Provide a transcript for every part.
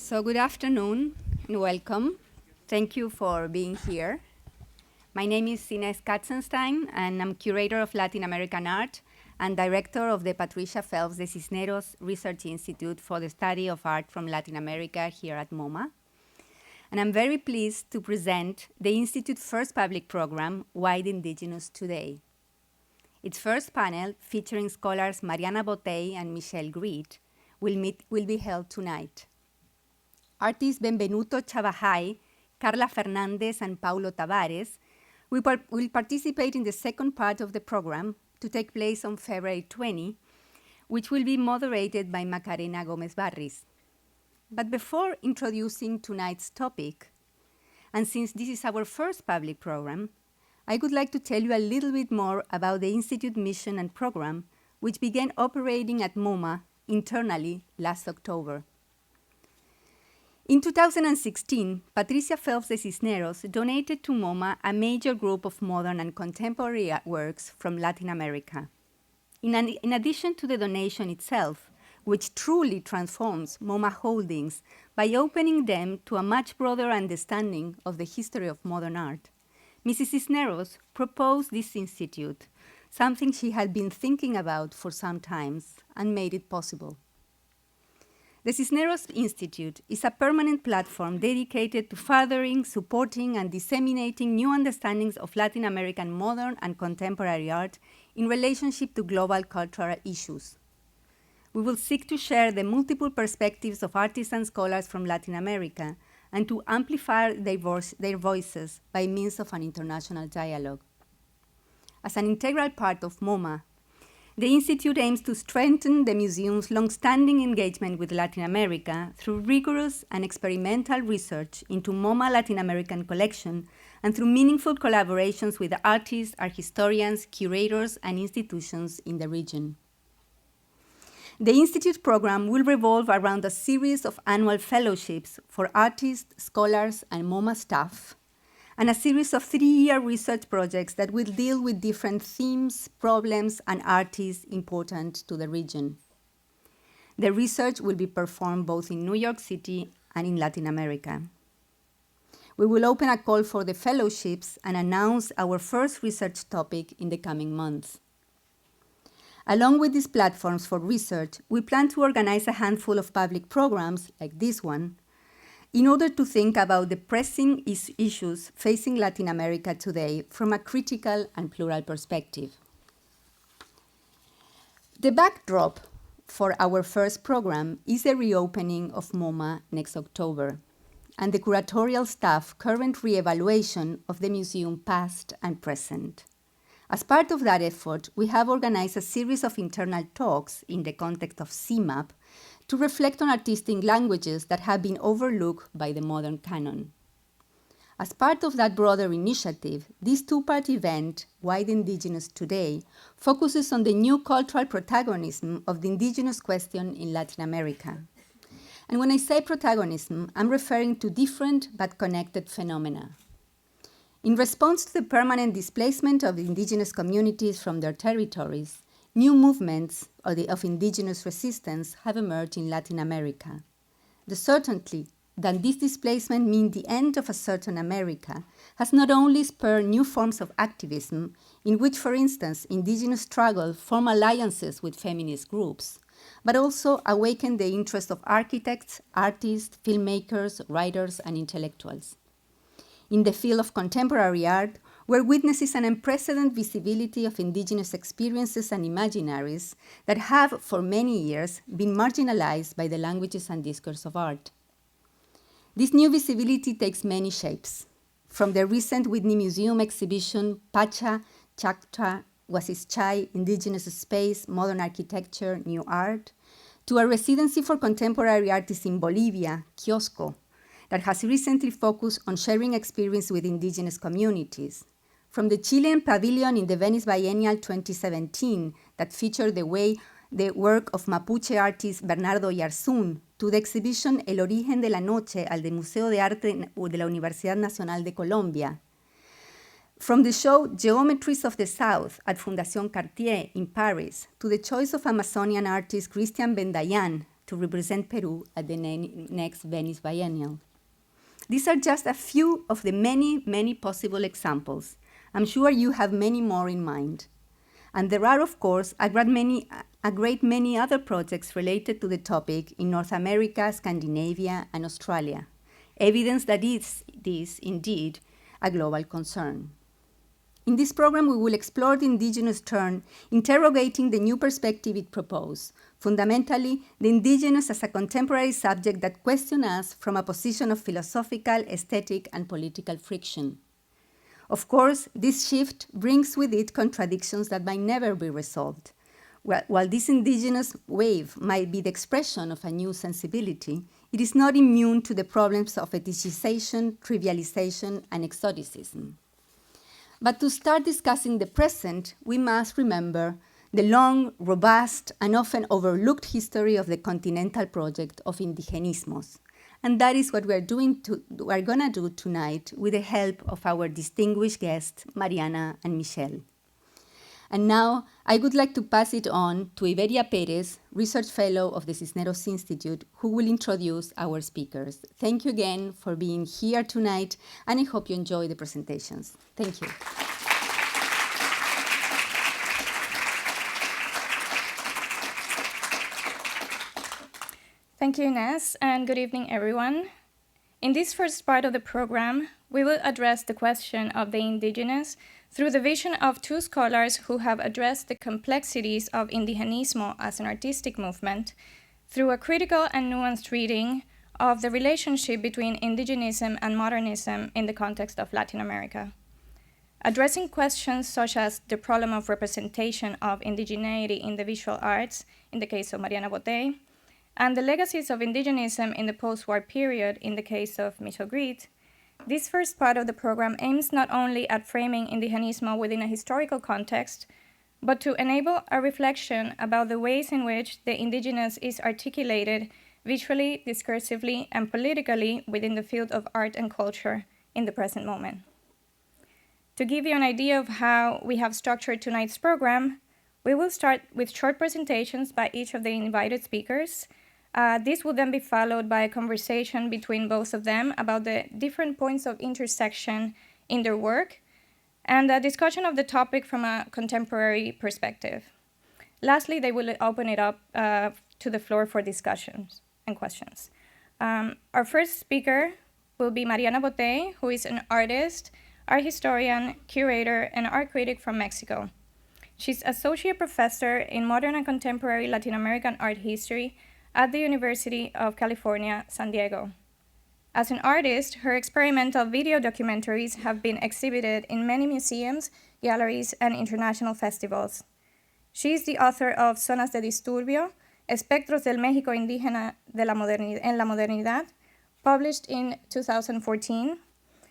So good afternoon and welcome. Thank you for being here. My name is Ines Katzenstein, and I'm curator of Latin American art and director of the Patricia Phelps de Cisneros Research Institute for the Study of Art from Latin America here at MoMA. And I'm very pleased to present the Institute's first public program, Why the Indigenous Today. Its first panel, featuring scholars Mariana Botey and Michele Greet, will be held tonight. Artists Benvenuto Chavajay, Carla Fernandez, and Paulo Tavares will participate in the second part of the program to take place on February 20, which will be moderated by Macarena Gomez Barris. But before introducing tonight's topic, and since this is our first public program, I would like to tell you a little bit more about the Institute mission and program, which began operating at MoMA internally last October. In 2016, Patricia Phelps de Cisneros donated to MoMA a major group of modern and contemporary works from Latin America. In addition to the donation itself, which truly transforms MoMA holdings by opening them to a much broader understanding of the history of modern art, Mrs. Cisneros proposed this institute, something she had been thinking about for some time, and made it possible. The Cisneros Institute is a permanent platform dedicated to furthering, supporting, and disseminating new understandings of Latin American modern and contemporary art in relationship to global cultural issues. We will seek to share the multiple perspectives of artists and scholars from Latin America and to amplify their voices by means of an international dialogue. As an integral part of MoMA, the Institute aims to strengthen the museum's long-standing engagement with Latin America through rigorous and experimental research into MoMA Latin American collection and through meaningful collaborations with artists, art historians, curators, and institutions in the region. The Institute program will revolve around a series of annual fellowships for artists, scholars, and MoMA staff, and a series of 3-year research projects that will deal with different themes, problems, and artists important to the region. The research will be performed both in New York City and in Latin America. We will open a call for the fellowships and announce our first research topic in the coming months. Along with these platforms for research, we plan to organize a handful of public programs, like this one, in order to think about the pressing issues facing Latin America today from a critical and plural perspective. The backdrop for our first program is the reopening of MoMA next October, and the curatorial staff current re-evaluation of the museum past and present. As part of that effort, we have organized a series of internal talks in the context of CMAP to reflect on artistic languages that have been overlooked by the modern canon. As part of that broader initiative, this two-part event, Why the Indigenous Today, focuses on the new cultural protagonism of the indigenous question in Latin America. And when I say protagonism, I'm referring to different but connected phenomena. In response to the permanent displacement of indigenous communities from their territories, new movements of indigenous resistance have emerged in Latin America. The certainty that this displacement means the end of a certain America has not only spurred new forms of activism, in which, for instance, indigenous struggle form alliances with feminist groups, but also awakened the interest of architects, artists, filmmakers, writers, and intellectuals. In the field of contemporary art, we're witnesses an unprecedented visibility of indigenous experiences and imaginaries that have, for many years, been marginalized by the languages and discourse of art. This new visibility takes many shapes, from the recent Whitney Museum exhibition, Pacha, Chacta, Wasischai, Indigenous Space, Modern Architecture, New Art, to a residency for contemporary artists in Bolivia, Kiosco, that has recently focused on sharing experience with indigenous communities, from the Chilean pavilion in the Venice Biennial 2017 that featured the work of Mapuche artist Bernardo Yarzún, to the exhibition El Origen de la Noche al del Museo de Arte de la Universidad Nacional de Colombia, from the show Geometries of the South at Fundación Cartier in Paris, to the choice of Amazonian artist Christian Bendayan to represent Peru at the next Venice Biennial. These are just a few of the many, many possible examples. I'm sure you have many more in mind. And there are, of course, a great many other projects related to the topic in North America, Scandinavia, and Australia. Evidence that this is indeed a global concern. In this program, we will explore the indigenous turn, interrogating the new perspective it proposed. Fundamentally, the indigenous as a contemporary subject that questions us from a position of philosophical, aesthetic, and political friction. Of course, this shift brings with it contradictions that might never be resolved. While this indigenous wave might be the expression of a new sensibility, it is not immune to the problems of fetishization, trivialization, and exoticism. But to start discussing the present, we must remember the long, robust, and often overlooked history of the continental project of Indigenismos. And that is what we're going to do tonight with the help of our distinguished guests, Mariana and Michele. And now I would like to pass it on to Iberia Perez, Research Fellow of the Cisneros Institute, who will introduce our speakers. Thank you again for being here tonight, and I hope you enjoy the presentations. Thank you. Thank you, Ines, and good evening, everyone. In this first part of the program, we will address the question of the indigenous through the vision of two scholars who have addressed the complexities of indigenismo as an artistic movement through a critical and nuanced reading of the relationship between indigenism and modernism in the context of Latin America. Addressing questions such as the problem of representation of indigeneity in the visual arts, in the case of Mariana Botey, and the legacies of indigenism in the post-war period in the case of Michele Greet, this first part of the program aims not only at framing indigenismo within a historical context, but to enable a reflection about the ways in which the indigenous is articulated visually, discursively, and politically within the field of art and culture in the present moment. To give you an idea of how we have structured tonight's program, we will start with short presentations by each of the invited speakers. This will then be followed by a conversation between both of them about the different points of intersection in their work and a discussion of the topic from a contemporary perspective. Lastly, they will open it up to the floor for discussions and questions. Our first speaker will be Mariana Botey, who is an artist, art historian, curator, and art critic from Mexico. She's associate professor in modern and contemporary Latin American art history at the University of California, San Diego. As an artist, her experimental video documentaries have been exhibited in many museums, galleries, and international festivals. She is the author of Zonas de Disturbio, Espectros del México Indígena en la Modernidad, published in 2014,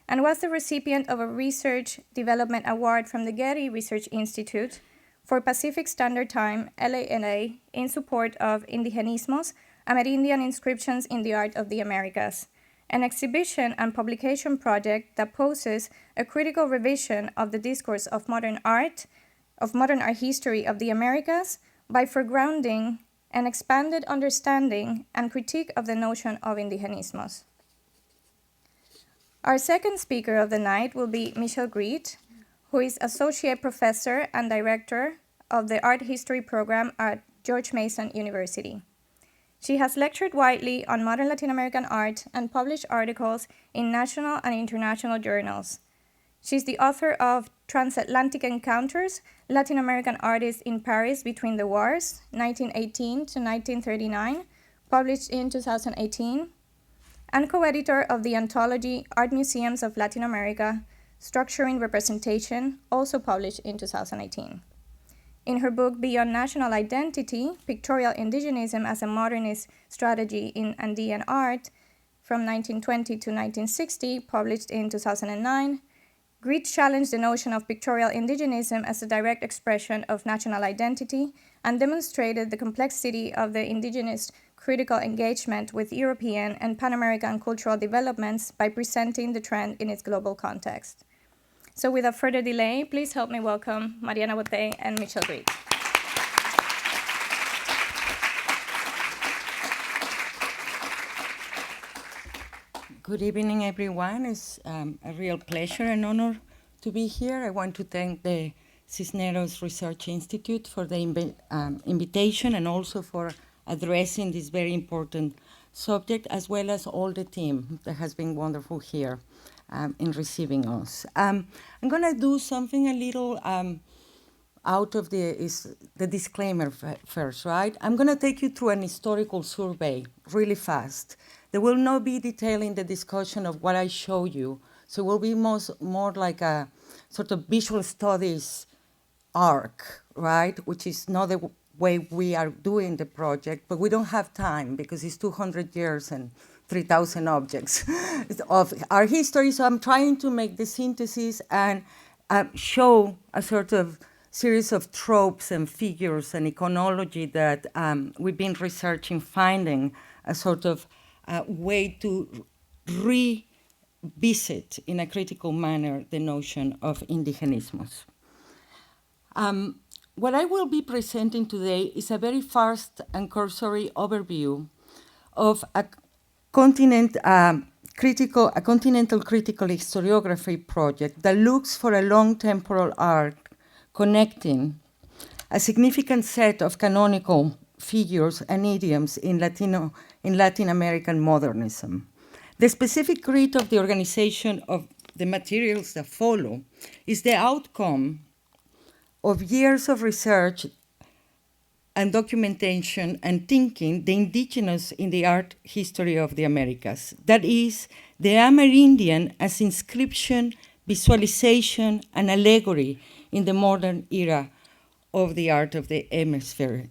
and was the recipient of a Research Development Award from the Getty Research Institute for Pacific Standard Time, LALA, in support of Indigenismos, Amerindian Inscriptions in the Art of the Americas, an exhibition and publication project that poses a critical revision of the discourse of modern art history of the Americas by foregrounding an expanded understanding and critique of the notion of indigenismos. Our second speaker of the night will be Michele Greet, who is Associate Professor and Director of the Art History Program at George Mason University. She has lectured widely on modern Latin American art and published articles in national and international journals. She's the author of Transatlantic Encounters, Latin American Artists in Paris Between the Wars, 1918 to 1939, published in 2018, and co-editor of the anthology Art Museums of Latin America, Structuring Representation, also published in 2018. In her book Beyond National Identity, Pictorial Indigenism as a Modernist Strategy in Andean Art, from 1920 to 1960, published in 2009, Greet challenged the notion of pictorial indigenism as a direct expression of national identity and demonstrated the complexity of the indigenous critical engagement with European and Pan-American cultural developments by presenting the trend in its global context. So without further delay, please help me welcome Mariana Botey and Michele Greet. Good evening, everyone. It's a real pleasure and honor to be here. I want to thank the Cisneros Research Institute for the invitation and also for addressing this very important subject, as well as all the team that has been wonderful here in receiving us. I'm going to do something a little out of the disclaimer first, right? I'm going to take you through an historical survey really fast. There will not be detailing the discussion of what I show you, so it will be more like a sort of visual studies arc, right? Which is not the way we are doing the project, but we don't have time because it's 200 years and 3,000 objects of our history. So I'm trying to make the synthesis and show a sort of series of tropes and figures and iconology that we've been researching, finding a sort of way to revisit in a critical manner the notion of indigenismus. What I will be presenting today is a very fast and cursory overview of a continental critical historiography project that looks for a long temporal arc connecting a significant set of canonical figures and idioms in Latin American modernism. The specific grid of the organization of the materials that follow is the outcome of years of research and documentation and thinking the indigenous in the art history of the Americas. That is, the Amerindian as inscription, visualization, and allegory in the modern era of the art of the hemisphere.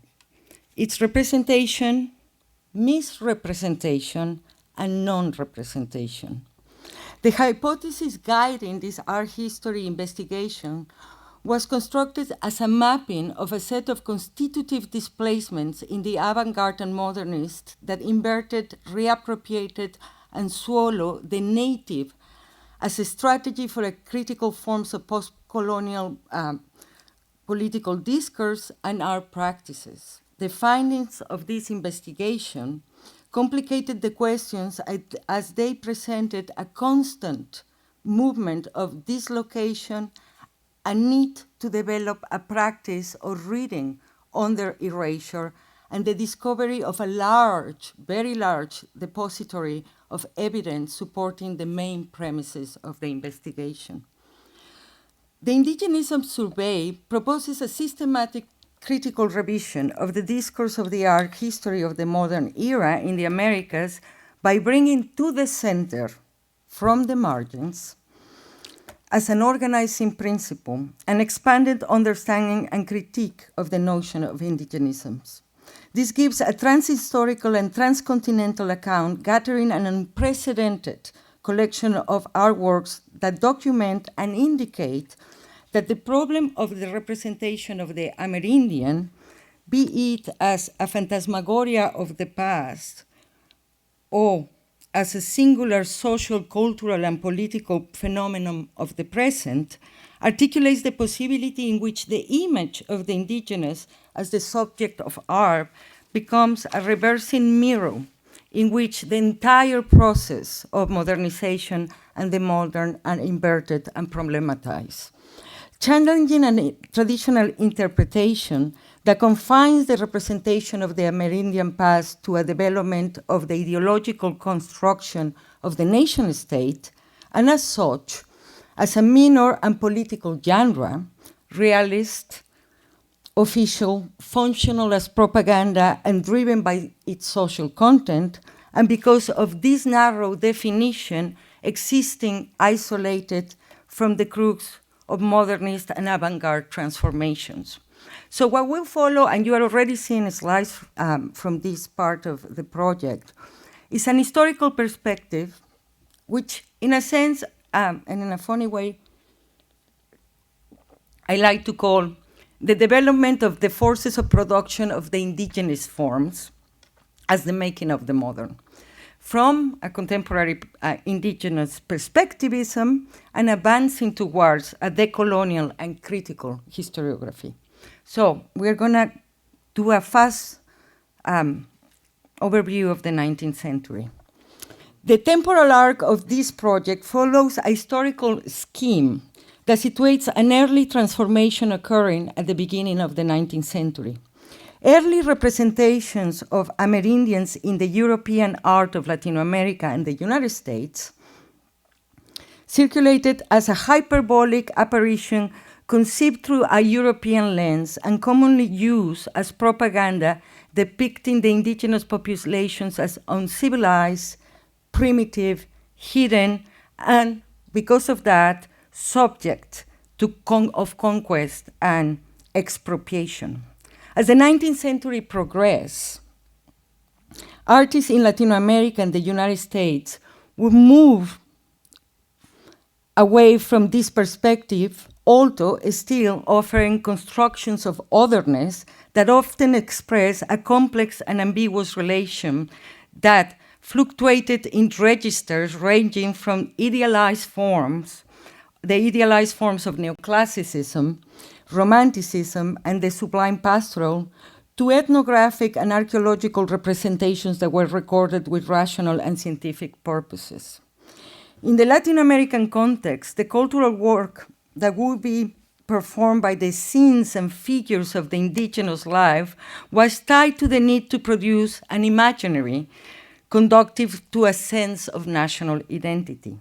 Its representation, misrepresentation, and non-representation. The hypothesis guiding this art history investigation was constructed as a mapping of a set of constitutive displacements in the avant-garde and modernist that inverted, reappropriated, and swallowed the native as a strategy for a critical forms of post-colonial political discourse and art practices. The findings of this investigation complicated the questions as they presented a constant movement of dislocation, a need to develop a practice of reading under erasure, and the discovery of a large, very large depository of evidence supporting the main premises of the investigation. The Indigenism survey proposes a systematic critical revision of the discourse of the art history of the modern era in the Americas by bringing to the center, from the margins, as an organizing principle, an expanded understanding and critique of the notion of indigenisms. This gives a transhistorical and transcontinental account, gathering an unprecedented collection of artworks that document and indicate that the problem of the representation of the Amerindian, be it as a phantasmagoria of the past or as a singular social, cultural, and political phenomenon of the present, articulates the possibility in which the image of the indigenous as the subject of art becomes a reversing mirror in which the entire process of modernization and the modern are inverted and problematized. Challenging a traditional interpretation that confines the representation of the Amerindian past to a development of the ideological construction of the nation state, and as such, as a minor and political genre, realist, official, functional as propaganda, and driven by its social content, and because of this narrow definition existing isolated from the crux of modernist and avant-garde transformations. So what will follow, and you are already seeing slides from this part of the project, is an historical perspective, which in a sense, and in a funny way, I like to call the development of the forces of production of the indigenous forms as the making of the modern, from a contemporary indigenous perspectivism and advancing towards a decolonial and critical historiography. So we're going to do a fast overview of the 19th century. The temporal arc of this project follows a historical scheme that situates an early transformation occurring at the beginning of the 19th century. Early representations of Amerindians in the European art of Latin America and the United States circulated as a hyperbolic apparition conceived through a European lens and commonly used as propaganda depicting the indigenous populations as uncivilized, primitive, hidden, and because of that, subject to of conquest and expropriation. As the 19th century progressed, artists in Latin America and the United States would move away from this perspective, although still offering constructions of otherness that often express a complex and ambiguous relation that fluctuated in registers ranging from idealized forms, the idealized forms of neoclassicism, romanticism, and the sublime pastoral, to ethnographic and archaeological representations that were recorded with rational and scientific purposes. In the Latin American context, the cultural work that would be performed by the scenes and figures of the indigenous life was tied to the need to produce an imaginary conducive to a sense of national identity.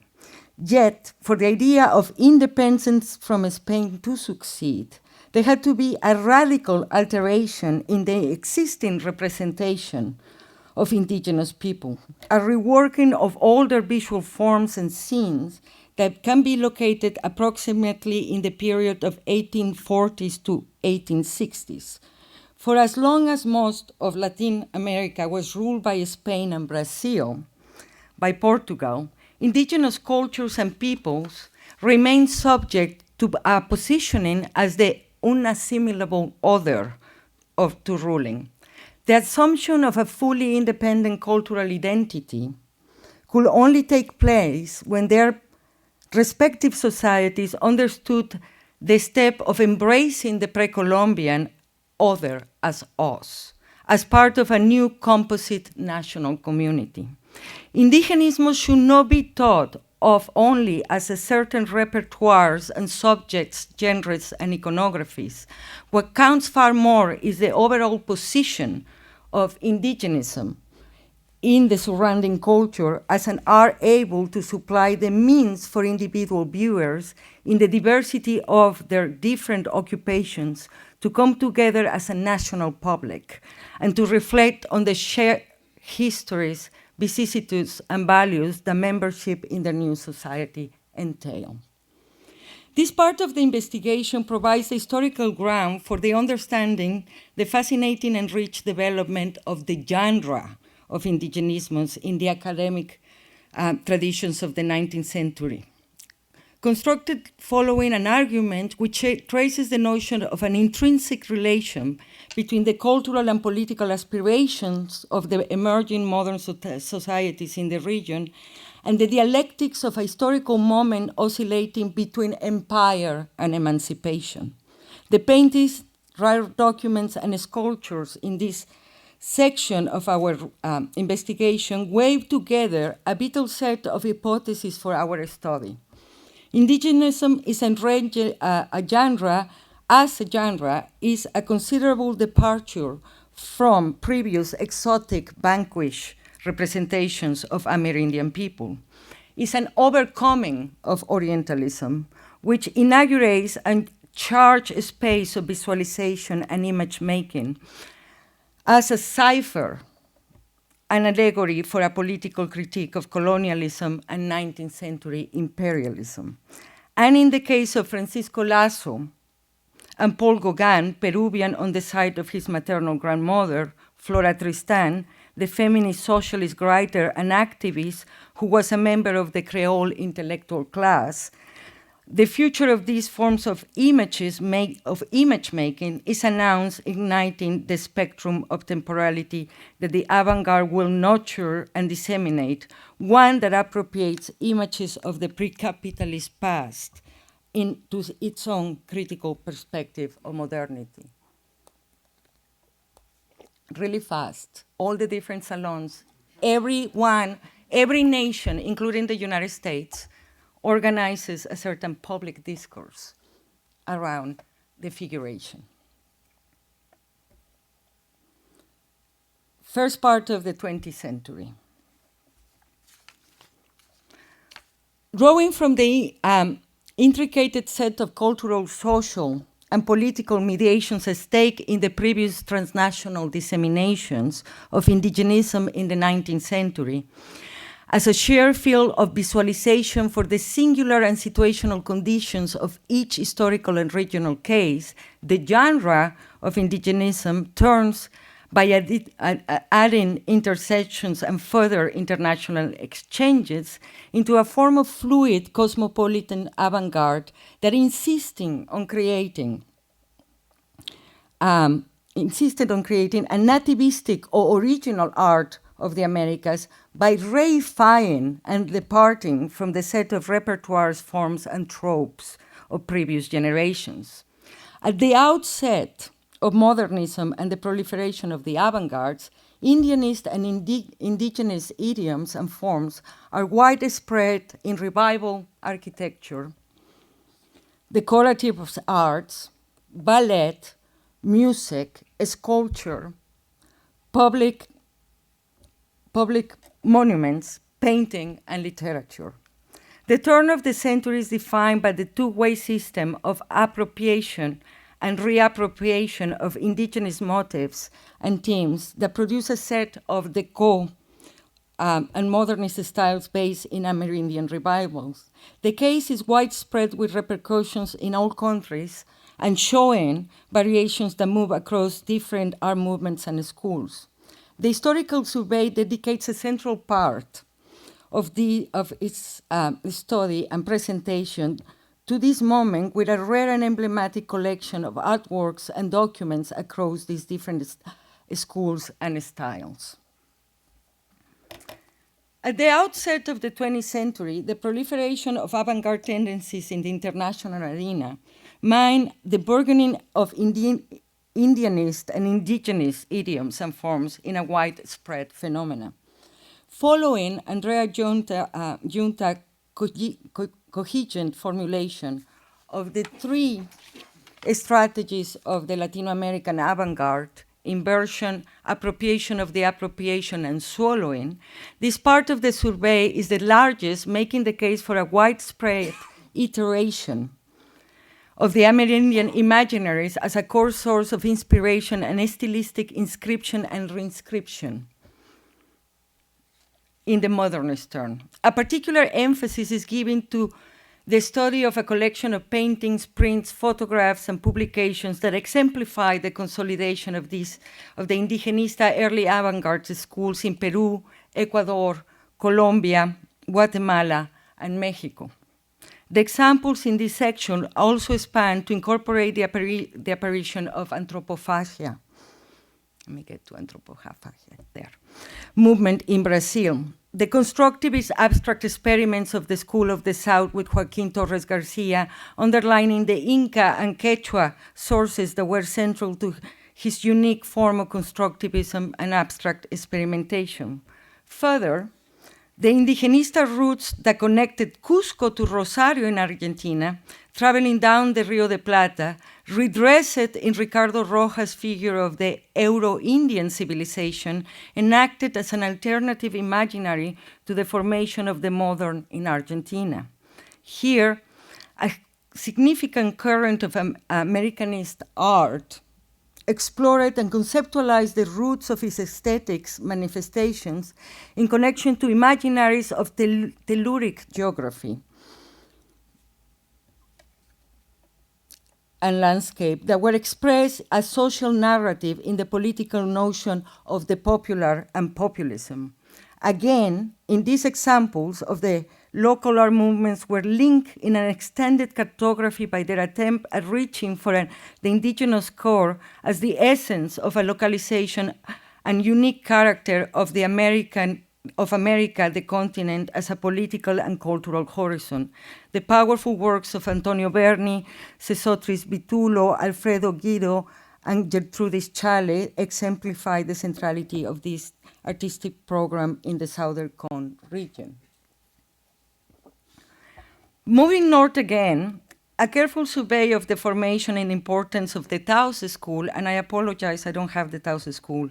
Yet, for the idea of independence from Spain to succeed, there had to be a radical alteration in the existing representation of indigenous people, a reworking of older visual forms and scenes that can be located approximately in the period of 1840s to 1860s. For as long as most of Latin America was ruled by Spain and Brazil, by Portugal, indigenous cultures and peoples remained subject to a positioning as the unassimilable other to ruling. The assumption of a fully independent cultural identity could only take place when their respective societies understood the step of embracing the pre-Columbian other as us, as part of a new composite national community. Indigenism should not be thought of only as a certain repertoires and subjects, genres, and iconographies. What counts far more is the overall position of indigenism in the surrounding culture as an art able to supply the means for individual viewers in the diversity of their different occupations to come together as a national public and to reflect on the shared histories, vicissitudes, and values that membership in the new society entail. This part of the investigation provides the historical ground for the understanding the fascinating and rich development of the genre of indigenism in the academic traditions of the 19th century, constructed following an argument which traces the notion of an intrinsic relation between the cultural and political aspirations of the emerging modern societies in the region and the dialectics of a historical moment oscillating between empire and emancipation. The paintings, rare documents, and sculptures in this section of our investigation weave together a vital set of hypotheses for our study. Indigenism is a genre is a considerable departure from previous exotic, vanquished representations of Amerindian people. It's an overcoming of Orientalism, which inaugurates a charged space of visualization and image making as a cipher, an allegory for a political critique of colonialism and 19th century imperialism. And in the case of Francisco Lasso and Paul Gauguin, Peruvian on the side of his maternal grandmother, Flora Tristan, the feminist socialist writer and activist who was a member of the Creole intellectual class, the future of these forms of image making is announced, igniting the spectrum of temporality that the avant-garde will nurture and disseminate, one that appropriates images of the pre-capitalist past into its own critical perspective of modernity. Really fast, all the different salons, every every nation, including the United States, organizes a certain public discourse around the figuration. First part of the 20th century. Drawing from the intricate set of cultural, social, and political mediations at stake in the previous transnational disseminations of indigenism in the 19th century, as a shared field of visualization for the singular and situational conditions of each historical and regional case, the genre of indigenism turns by adding intersections and further international exchanges into a form of fluid cosmopolitan avant-garde that insisted on creating a nativistic or original art of the Americas by reifying and departing from the set of repertoires, forms, and tropes of previous generations. At the outset of modernism and the proliferation of the avant-gardes, Indianist and indigenous idioms and forms are widespread in revival architecture, decorative arts, ballet, music, sculpture, public monuments, painting, and literature. The turn of the century is defined by the two-way system of appropriation and reappropriation of indigenous motifs and themes that produce a set of deco and modernist styles based in Amerindian revivals. The case is widespread with repercussions in all countries and showing variations that move across different art movements and schools. The historical survey dedicates a central part of its study and presentation to this moment with a rare and emblematic collection of artworks and documents across these different schools and styles. At the outset of the 20th century, the proliferation of avant-garde tendencies in the international arena mined the burgeoning of Indianist and indigenous idioms and forms in a widespread phenomenon. Following Andrea Junta cogent formulation of the three strategies of the Latino American avant-garde, inversion, appropriation of the appropriation, and swallowing, this part of the survey is the largest, making the case for a widespread iteration of the Amerindian imaginaries as a core source of inspiration and stylistic inscription and reinscription in the modernist turn. A particular emphasis is given to the study of a collection of paintings, prints, photographs, and publications that exemplify the consolidation of the Indigenista early avant-garde schools in Peru, Ecuador, Colombia, Guatemala, and Mexico. The examples in this section also span to incorporate the apparition of anthropophagia. Let me get to anthropophagia there. Movement in Brazil. The constructivist abstract experiments of the School of the South with Joaquin Torres Garcia, underlining the Inca and Quechua sources that were central to his unique form of constructivism and abstract experimentation. Further, the indigenista roots that connected Cusco to Rosario in Argentina, traveling down the Rio de Plata, redressed in Ricardo Rojas' figure of the Euro-Indian civilization, enacted as an alternative imaginary to the formation of the modern in Argentina. Here, a significant current of Americanist art explored and conceptualized the roots of its aesthetics manifestations in connection to imaginaries of telluric geography and landscape that were expressed as social narrative in the political notion of the popular and populism. Again, in these examples of the local art movements were linked in an extended cartography by their attempt at reaching for the indigenous core as the essence of a localization and unique character of America, the continent, as a political and cultural horizon. The powerful works of Antonio Berni, Sesotris Vitulo, Alfredo Guido, and Gertrudis Chale exemplify the centrality of this artistic program in the Southern Cone region. Moving north again, a careful survey of the formation and importance of the Taos School, and I apologize, I don't have the Taos School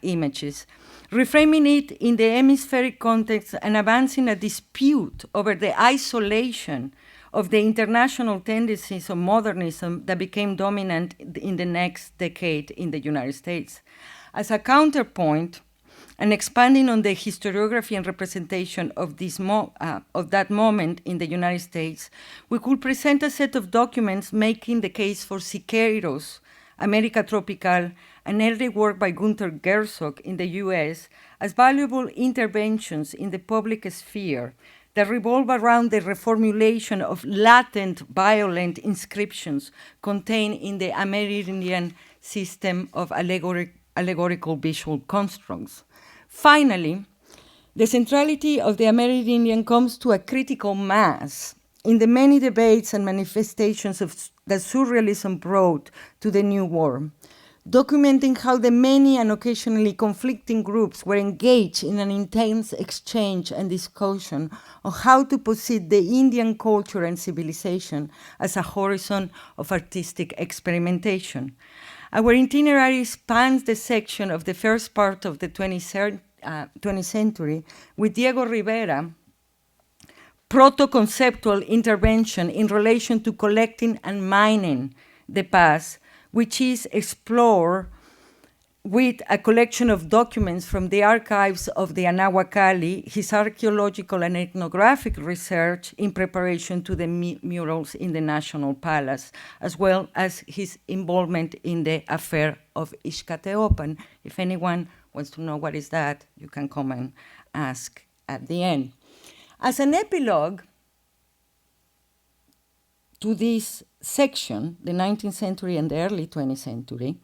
images, reframing it in the hemispheric context and advancing a dispute over the isolation of the international tendencies of modernism that became dominant in the next decade in the United States. As a counterpoint, and expanding on the historiography and representation of, of that moment in the United States, we could present a set of documents making the case for Siqueiros, America Tropical, and early work by Gunther Gersog in the US as valuable interventions in the public sphere that revolve around the reformulation of latent violent inscriptions contained in the Amerindian system of allegorical visual constructs. Finally, the centrality of the Amerindian comes to a critical mass in the many debates and manifestations that Surrealism brought to the New World, documenting how the many and occasionally conflicting groups were engaged in an intense exchange and discussion on how to posit the Indian culture and civilization as a horizon of artistic experimentation. Our itinerary spans the section of the first part of the 20th century with Diego Rivera, proto-conceptual intervention in relation to collecting and mining the past, which is explored with a collection of documents from the archives of the Anahuacalli, his archaeological and ethnographic research in preparation to the murals in the National Palace, as well as his involvement in the affair of Ixcateopan. If anyone wants to know what is that, you can come and ask at the end. As an epilogue to this section, the 19th century and the early 20th century,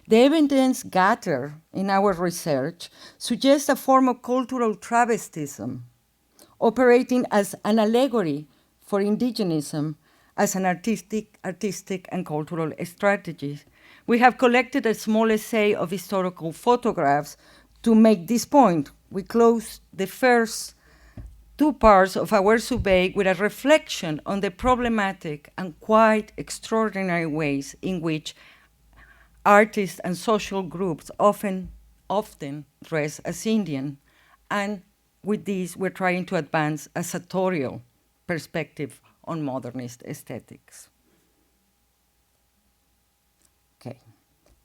the evidence gathered in our research suggests a form of cultural travestism, operating as an allegory for indigenism as an artistic and cultural strategy. We have collected a small essay of historical photographs to make this point. We close the first two parts of our survey with a reflection on the problematic and quite extraordinary ways in which artists and social groups often dress as Indian. And with this, we're trying to advance a sartorial perspective on modernist aesthetics. Okay.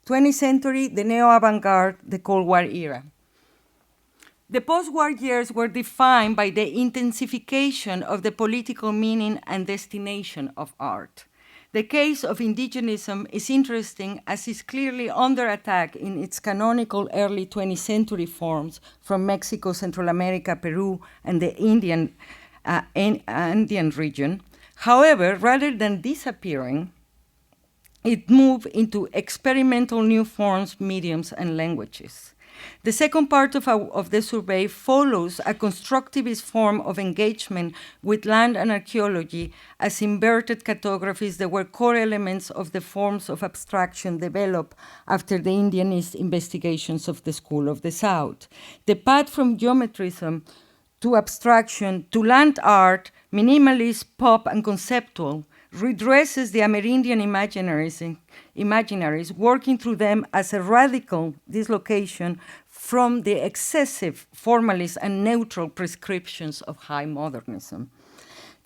20th century, the neo-avant-garde, the Cold War era. The post-war years were defined by the intensification of the political meaning and destination of art. The case of indigenism is interesting as it's clearly under attack in its canonical early 20th century forms from Mexico, Central America, Peru, and the Andean region. However, rather than disappearing, it moved into experimental new forms, mediums, and languages. The second part of the survey follows a constructivist form of engagement with land and archaeology as inverted cartographies that were core elements of the forms of abstraction developed after the Indianist investigations of the School of the South. The path from geometrism to abstraction to land art, minimalist, pop, and conceptual, redresses the Amerindian imaginaries, working through them as a radical dislocation from the excessive formalist and neutral prescriptions of high modernism.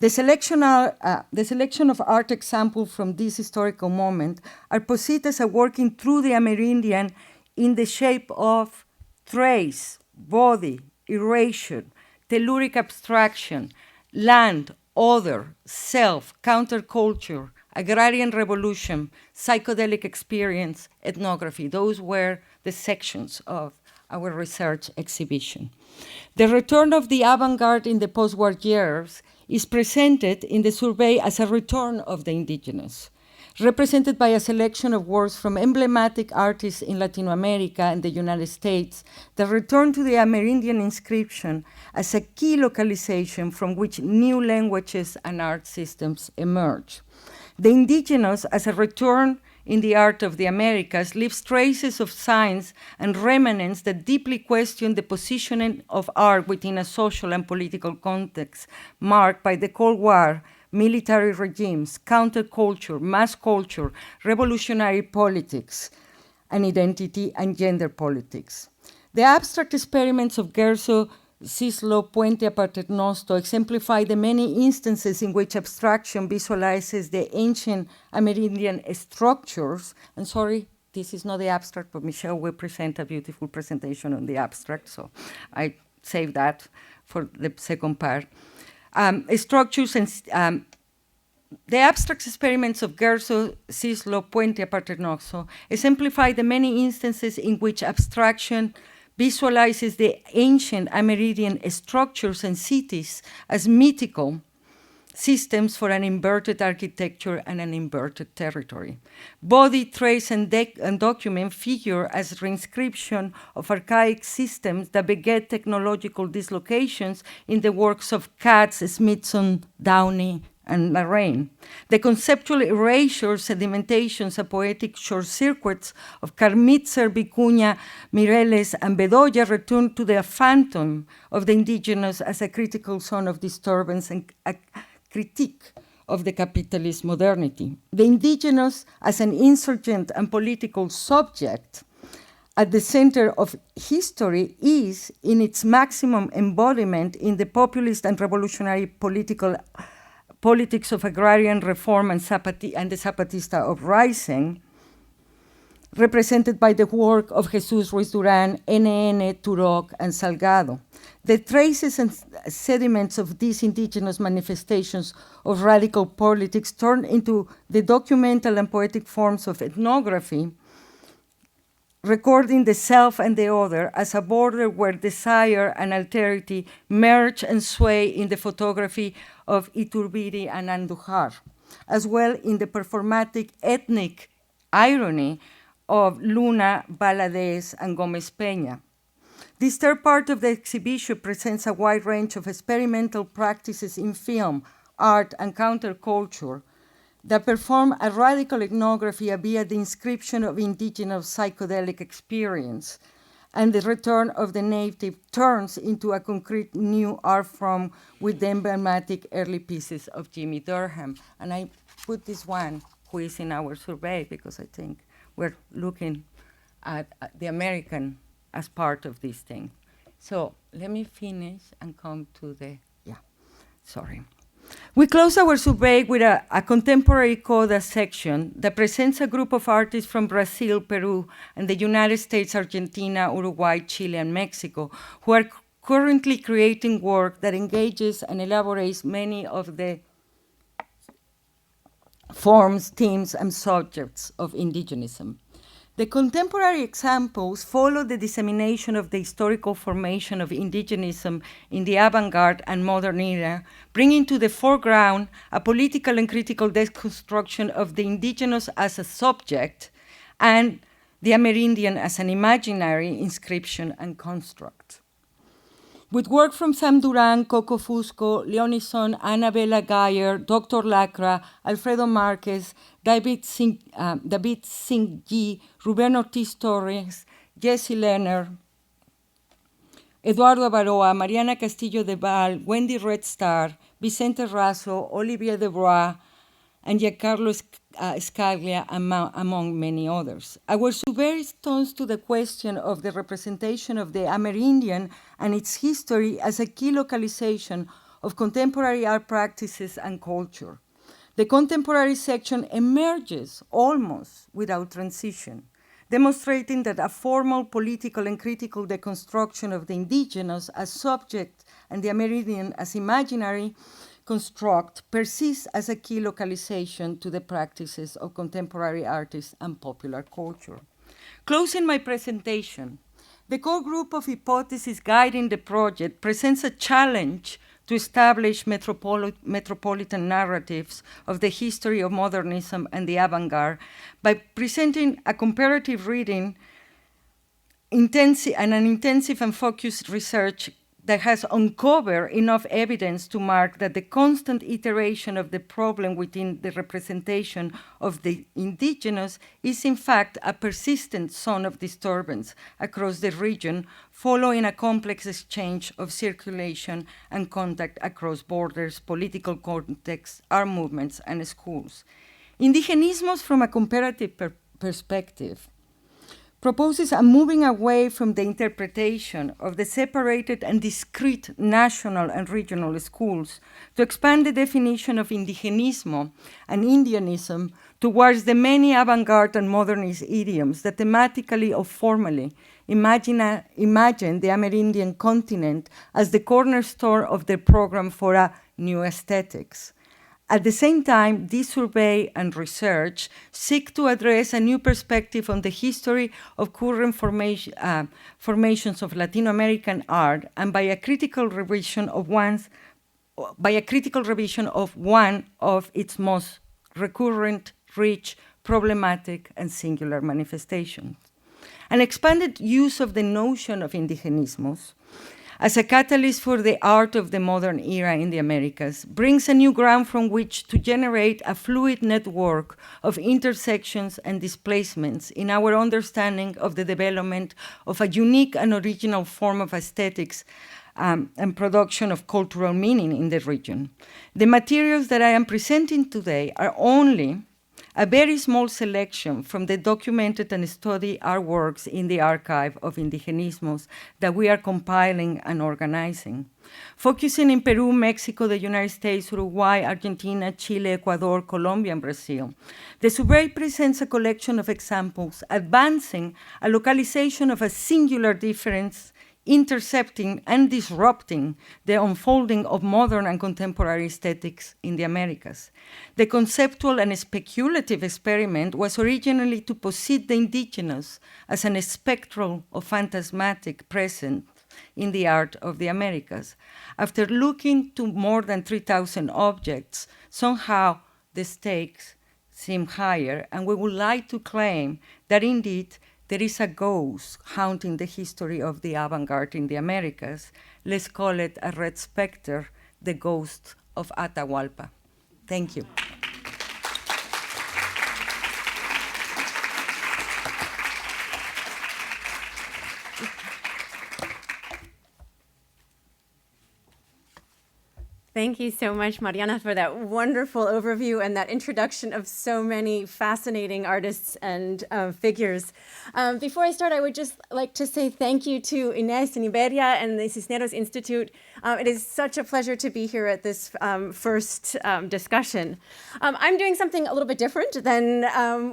The selection of art examples from this historical moment are posited as a working through the Amerindian in the shape of trace, body, erasure, telluric abstraction, land, other, self, counterculture, agrarian revolution, psychedelic experience, ethnography. Those were the sections of our research exhibition. The return of the avant-garde in the post-war years is presented in the survey as a return of the indigenous, represented by a selection of works from emblematic artists in Latin America and the United States that return to the Amerindian inscription as a key localization from which new languages and art systems emerge. The indigenous as a return in the art of the Americas leaves traces of signs and remnants that deeply question the positioning of art within a social and political context marked by the Cold War, military regimes, counterculture, mass culture, revolutionary politics, and identity and gender politics. The abstract experiments of Gerso, Cislo, Puente, Paternoster exemplify the many instances in which abstraction visualizes the ancient Amerindian structures. And sorry, this is not the abstract, but Michele will present a beautiful presentation on the abstract, so I save that for the second part. Structures and the abstract experiments of Gerso, Cislo, Puente, Paternoster exemplify the many instances in which abstraction visualizes the ancient Amerindian structures and cities as mythical systems for an inverted architecture and an inverted territory. Body, trace, and document figure as reinscription of archaic systems that beget technological dislocations in the works of Katz, Smithson, Downey, and Lorraine. The conceptual erasure, sedimentations, and poetic short circuits of Karmitzer, Vicuña, Mireles, and Bedoya return to the phantom of the indigenous as a critical zone of disturbance and a critique of the capitalist modernity. The indigenous as an insurgent and political subject at the center of history is, in its maximum embodiment, in the populist and revolutionary politics of agrarian reform and the Zapatista uprising, represented by the work of Jesus Ruiz Duran, N.N., Turok, and Salgado. The traces and sediments of these indigenous manifestations of radical politics turn into the documental and poetic forms of ethnography, recording the self and the other as a border where desire and alterity merge and sway in the photography of Iturbide and Andujar, as well in the performatic ethnic irony of Luna, Valadez, and Gomez Peña. This third part of the exhibition presents a wide range of experimental practices in film, art, and counterculture that perform a radical ethnography via the inscription of indigenous psychedelic experience, and the return of the native turns into a concrete new art form with the emblematic early pieces of Jimmy Durham. And I put this one, who is in our survey, because I think we're looking at the American as part of this thing. So let me finish and come to the, sorry. We close our survey with a contemporary coda section that presents a group of artists from Brazil, Peru, and the United States, Argentina, Uruguay, Chile, and Mexico, who are currently creating work that engages and elaborates many of the forms, themes, and subjects of indigenism. The contemporary examples follow the dissemination of the historical formation of indigenism in the avant-garde and modern era, bringing to the foreground a political and critical deconstruction of the indigenous as a subject and the Amerindian as an imaginary inscription and construct. With work from Sam Duran, Coco Fusco, Leonison, Annabella Geyer, Dr. Lacra, Alfredo Marquez, David Singh, Ruben Ortiz Torres, Jesse Lerner, Eduardo Baroa, Mariana Castillo de Val, Wendy Red Star, Vicente Razo, Olivier Debrois, and Giancarlo Scaglia, among many others. Our survey turns to the question of the representation of the Amerindian and its history as a key localization of contemporary art practices and culture. The contemporary section emerges almost without transition, demonstrating that a formal political and critical deconstruction of the indigenous as subject and the Amerindian as imaginary construct persists as a key localization to the practices of contemporary artists and popular culture. Closing my presentation, the core group of hypotheses guiding the project presents a challenge to establish metropolitan narratives of the history of modernism and the avant-garde by presenting a comparative reading and an intensive and focused research that has uncovered enough evidence to mark that the constant iteration of the problem within the representation of the indigenous is in fact a persistent zone of disturbance across the region, following a complex exchange of circulation and contact across borders, political contexts, art movements, and schools. Indigenismos from a comparative perspective proposes a moving away from the interpretation of the separated and discrete national and regional schools to expand the definition of indigenismo and Indianism towards the many avant-garde and modernist idioms that thematically or formally imagine the Amerindian continent as the cornerstone of their program for a new aesthetics. At the same time, this survey and research seek to address a new perspective on the history of current formations of Latin American art, and by a critical revision of one of its most recurrent, rich, problematic, and singular manifestations. An expanded use of the notion of indigenismos as a catalyst for the art of the modern era in the Americas brings a new ground from which to generate a fluid network of intersections and displacements in our understanding of the development of a unique and original form of aesthetics and production of cultural meaning in the region. The materials that I am presenting today are only a very small selection from the documented and studied artworks in the archive of Indigenismos that we are compiling and organizing. Focusing in Peru, Mexico, the United States, Uruguay, Argentina, Chile, Ecuador, Colombia, and Brazil, the survey presents a collection of examples advancing a localization of a singular difference, intercepting and disrupting the unfolding of modern and contemporary aesthetics in the Americas. The conceptual and speculative experiment was originally to posit the indigenous as an spectral or phantasmatic presence in the art of the Americas. After looking to more than 3,000 objects, somehow the stakes seem higher, and we would like to claim that indeed there is a ghost haunting the history of the avant-garde in the Americas. Let's call it a red specter, the ghost of Atahualpa. Thank you. Thank you so much, Mariana, for that wonderful overview and that introduction of so many fascinating artists and figures. Before I start, I would just like to say thank you to Inés and Iberia and the Cisneros Institute. It is such a pleasure to be here at this first discussion. I'm doing something a little bit different than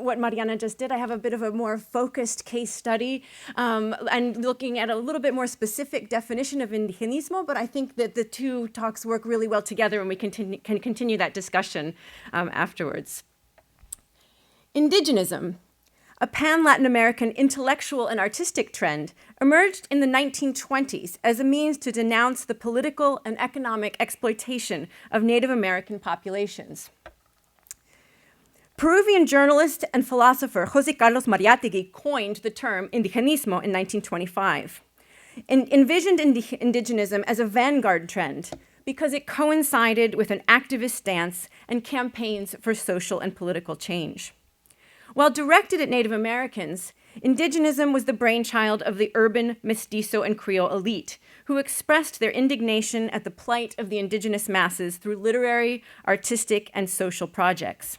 what Mariana just did. I have a bit of a more focused case study and looking at a little bit more specific definition of indigenismo, but I think that the two talks work really well together, and we can continue that discussion afterwards. Indigenism, a pan-Latin American intellectual and artistic trend, emerged in the 1920s as a means to denounce the political and economic exploitation of Native American populations. Peruvian journalist and philosopher José Carlos Mariátegui coined the term indigenismo in 1925, and envisioned indigenism as a vanguard trend because it coincided with an activist stance and campaigns for social and political change. While directed at Native Americans, indigenism was the brainchild of the urban, mestizo, and Creole elite, who expressed their indignation at the plight of the indigenous masses through literary, artistic, and social projects.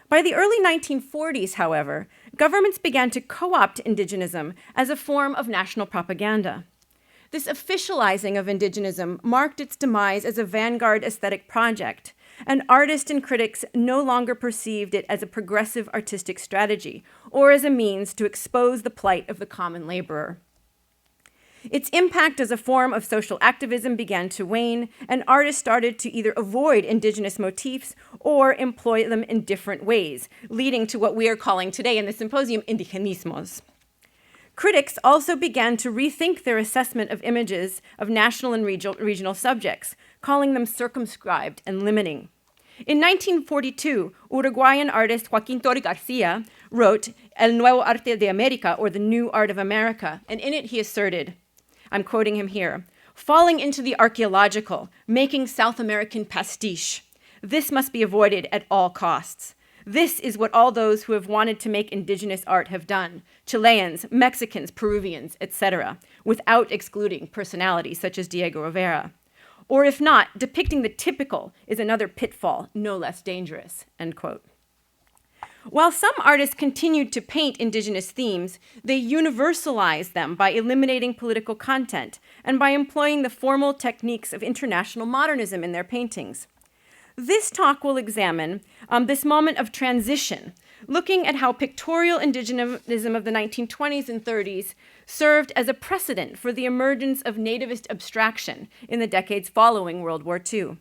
By the early 1940s, however, governments began to co-opt indigenism as a form of national propaganda. This officializing of indigenism marked its demise as a vanguard aesthetic project, and artists and critics no longer perceived it as a progressive artistic strategy or as a means to expose the plight of the common laborer. Its impact as a form of social activism began to wane, and artists started to either avoid indigenous motifs or employ them in different ways, leading to what we are calling today in the symposium indigenismos. Critics also began to rethink their assessment of images of national and regional subjects, calling them circumscribed and limiting. In 1942, Uruguayan artist Joaquín Torres Garcia wrote El Nuevo Arte de América, or The New Art of America, and in it he asserted, I'm quoting him here, falling into the archaeological, making South American pastiche. This must be avoided at all costs. This is what all those who have wanted to make indigenous art have done, Chileans, Mexicans, Peruvians, etc., without excluding personalities such as Diego Rivera. Or if not, depicting the typical is another pitfall, no less dangerous, end quote. While some artists continued to paint indigenous themes, they universalized them by eliminating political content and by employing the formal techniques of international modernism in their paintings. This talk will examine this moment of transition, looking at how pictorial indigenism of the 1920s and 30s served as a precedent for the emergence of nativist abstraction in the decades following World War II.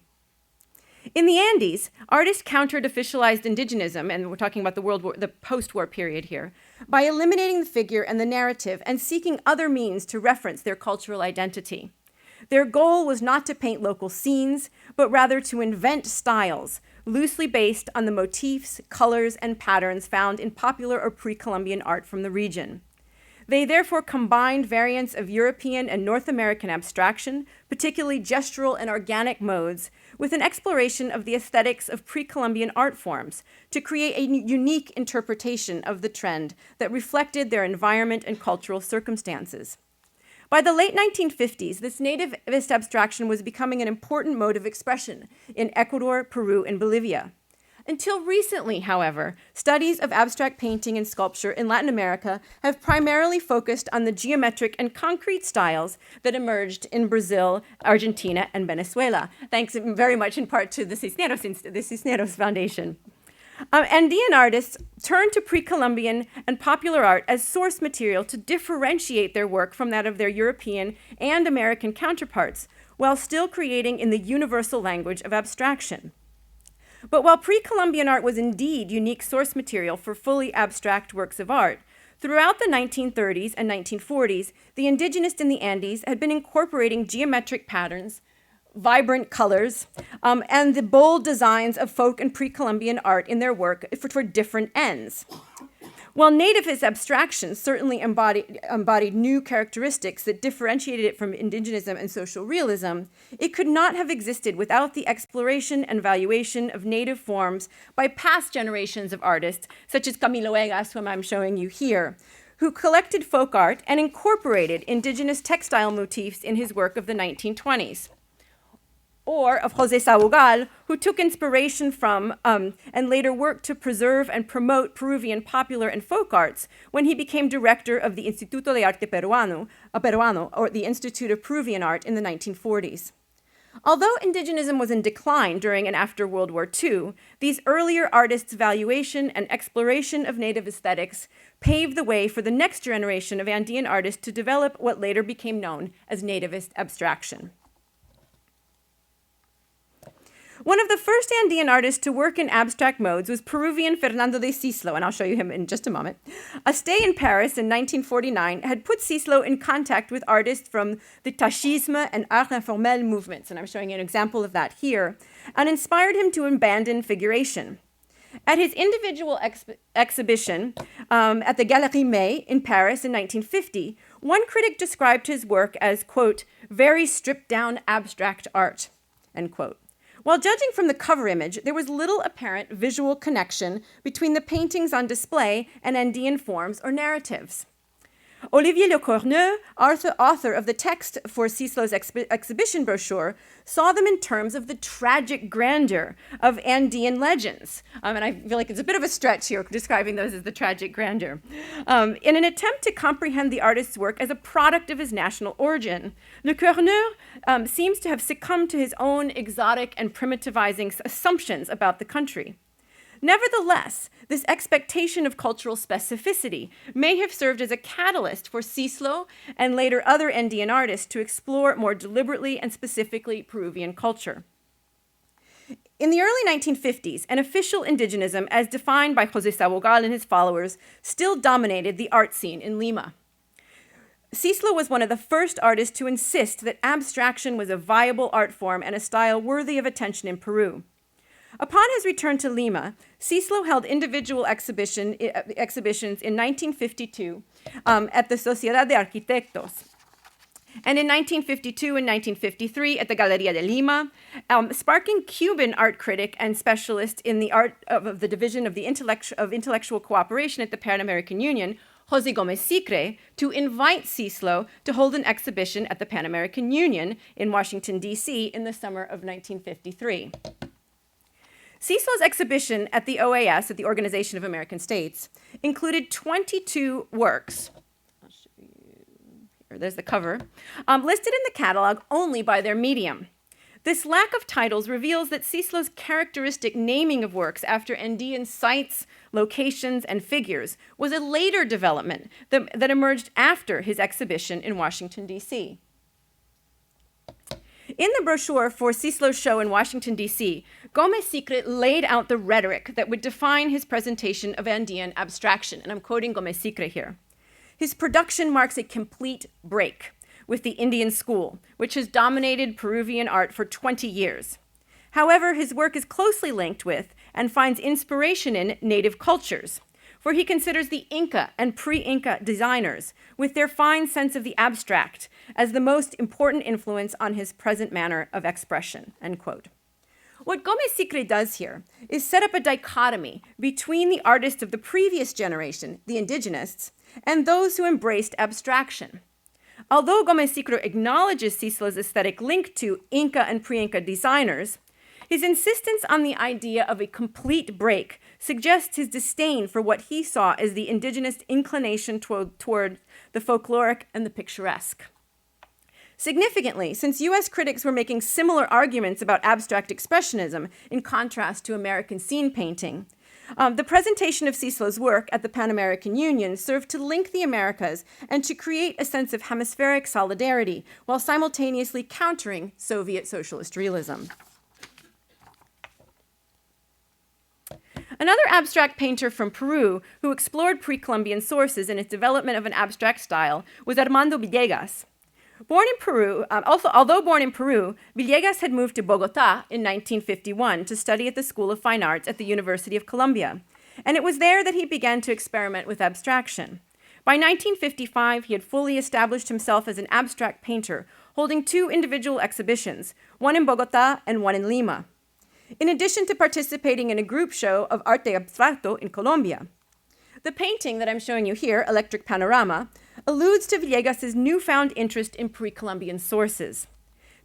In the Andes, artists countered officialized indigenism, and we're talking about the post-war period here, by eliminating the figure and the narrative and seeking other means to reference their cultural identity. Their goal was not to paint local scenes, but rather to invent styles loosely based on the motifs, colors, and patterns found in popular or pre-Columbian art from the region. They therefore combined variants of European and North American abstraction, particularly gestural and organic modes, with an exploration of the aesthetics of pre-Columbian art forms to create a unique interpretation of the trend that reflected their environment and cultural circumstances. By the late 1950s, this nativist abstraction was becoming an important mode of expression in Ecuador, Peru, and Bolivia. Until recently, however, studies of abstract painting and sculpture in Latin America have primarily focused on the geometric and concrete styles that emerged in Brazil, Argentina, and Venezuela, thanks very much in part to the Cisneros Foundation. Andean artists turned to pre-Columbian and popular art as source material to differentiate their work from that of their European and American counterparts, while still creating in the universal language of abstraction. But while pre-Columbian art was indeed unique source material for fully abstract works of art, throughout the 1930s and 1940s, the indigenists in the Andes had been incorporating geometric patterns, vibrant colors, and the bold designs of folk and pre-Columbian art in their work for different ends. While nativist abstraction certainly embodied new characteristics that differentiated it from indigenism and social realism, it could not have existed without the exploration and valuation of native forms by past generations of artists, such as Camilo Egas, whom I'm showing you here, who collected folk art and incorporated indigenous textile motifs in his work of the 1920s. Or of José Sabogal, who took inspiration from and later worked to preserve and promote Peruvian popular and folk arts when he became director of the Instituto de Arte Peruano, or the Institute of Peruvian Art in the 1940s. Although indigenism was in decline during and after World War II, these earlier artists' valuation and exploration of native aesthetics paved the way for the next generation of Andean artists to develop what later became known as nativist abstraction. One of the first Andean artists to work in abstract modes was Peruvian Fernando de Cislo, and I'll show you him in just a moment. A stay in Paris in 1949 had put Cislo in contact with artists from the Tachisme and Art Informel movements, and I'm showing you an example of that here, and inspired him to abandon figuration. At his individual exhibition at the Galerie May in Paris in 1950, one critic described his work as, quote, very stripped-down abstract art, end quote. While judging from the cover image, there was little apparent visual connection between the paintings on display and Andean forms or narratives. Olivier Lecornu, author of the text for Cislo's exhibition brochure, saw them in terms of the tragic grandeur of Andean legends. And I feel like it's a bit of a stretch here describing those as the tragic grandeur. In an attempt to comprehend the artist's work as a product of his national origin, Lecornu seems to have succumbed to his own exotic and primitivizing assumptions about the country. Nevertheless, this expectation of cultural specificity may have served as a catalyst for Cislo and later other Andean artists to explore more deliberately and specifically Peruvian culture. In the early 1950s, an official indigenism, as defined by José Sabogal and his followers, still dominated the art scene in Lima. Cislo was one of the first artists to insist that abstraction was a viable art form and a style worthy of attention in Peru. Upon his return to Lima, Cislo held individual exhibitions in 1952 at the Sociedad de Arquitectos. and in 1952 and 1953 at the Galeria de Lima, sparking Cuban art critic and specialist in the art of the Division of Intellectual Cooperation at the Pan-American Union, José Gómez Sicre, to invite Cislo to hold an exhibition at the Pan-American Union in Washington, D.C. in the summer of 1953. Cislo's exhibition at the OAS, at the Organization of American States, included 22 works. I'll show you here, there's the cover, listed in the catalog only by their medium. This lack of titles reveals that Cislo's characteristic naming of works after Andean sites, locations, and figures was a later development that emerged after his exhibition in Washington, D.C. In the brochure for Cislo's show in Washington, D.C., Gómez Sicre laid out the rhetoric that would define his presentation of Andean abstraction, and I'm quoting Gómez Sicre here. His production marks a complete break with the Indian school, which has dominated Peruvian art for 20 years. However, his work is closely linked with and finds inspiration in native cultures, for he considers the Inca and pre-Inca designers, with their fine sense of the abstract, as the most important influence on his present manner of expression, end quote. What Gómez Sicre does here is set up a dichotomy between the artists of the previous generation, the Indigenists, and those who embraced abstraction. Although Gómez Sicre acknowledges Cislo's aesthetic link to Inca and pre-Inca designers, his insistence on the idea of a complete break suggests his disdain for what he saw as the indigenous inclination toward the folkloric and the picturesque. Significantly, since US critics were making similar arguments about abstract expressionism in contrast to American scene painting, the presentation of Cislo's work at the Pan-American Union served to link the Americas and to create a sense of hemispheric solidarity while simultaneously countering Soviet socialist realism. Another abstract painter from Peru who explored pre-Columbian sources in its development of an abstract style was Armando Villegas. Although born in Peru, Villegas had moved to Bogotá in 1951 to study at the School of Fine Arts at the University of Columbia, and it was there that he began to experiment with abstraction. By 1955, he had fully established himself as an abstract painter, holding 2 individual exhibitions, one in Bogotá and one in Lima, in addition to participating in a group show of arte abstracto in Colombia. The painting that I'm showing you here, Electric Panorama, alludes to Villegas' newfound interest in pre-Columbian sources.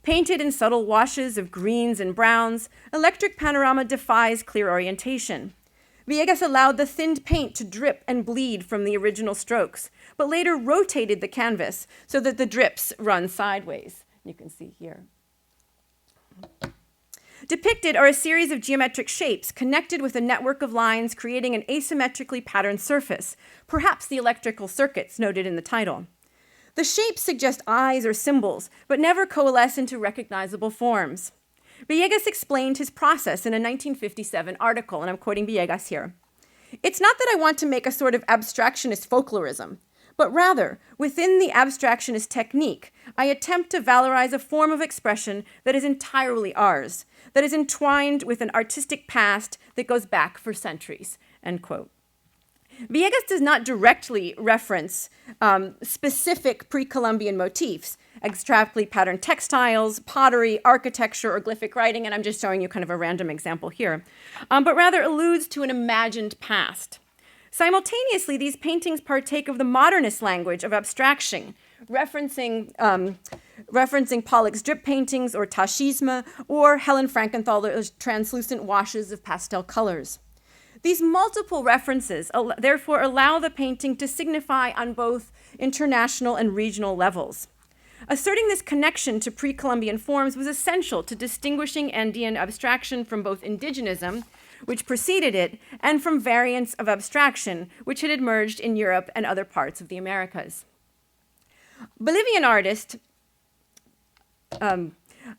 Painted in subtle washes of greens and browns, Electric Panorama defies clear orientation. Villegas allowed the thinned paint to drip and bleed from the original strokes, but later rotated the canvas so that the drips run sideways. You can see here. Depicted are a series of geometric shapes connected with a network of lines creating an asymmetrically patterned surface, perhaps the electrical circuits noted in the title. The shapes suggest eyes or symbols, but never coalesce into recognizable forms. Villegas explained his process in a 1957 article, and I'm quoting Villegas here. "It's not that I want to make a sort of abstractionist folklorism, but rather, within the abstractionist technique, I attempt to valorize a form of expression that is entirely ours, that is entwined with an artistic past that goes back for centuries," end quote. Villegas does not directly reference specific pre-Columbian motifs, abstractly patterned textiles, pottery, architecture, or glyphic writing, and I'm just showing you kind of a random example here, but rather alludes to an imagined past. Simultaneously, these paintings partake of the modernist language of abstraction, referencing Pollock's drip paintings or Tachisme, or Helen Frankenthaler's translucent washes of pastel colors. These multiple references therefore allow the painting to signify on both international and regional levels. Asserting this connection to pre-Columbian forms was essential to distinguishing Andean abstraction from both indigenism, which preceded it, and from variants of abstraction, which had emerged in Europe and other parts of the Americas. Bolivian artist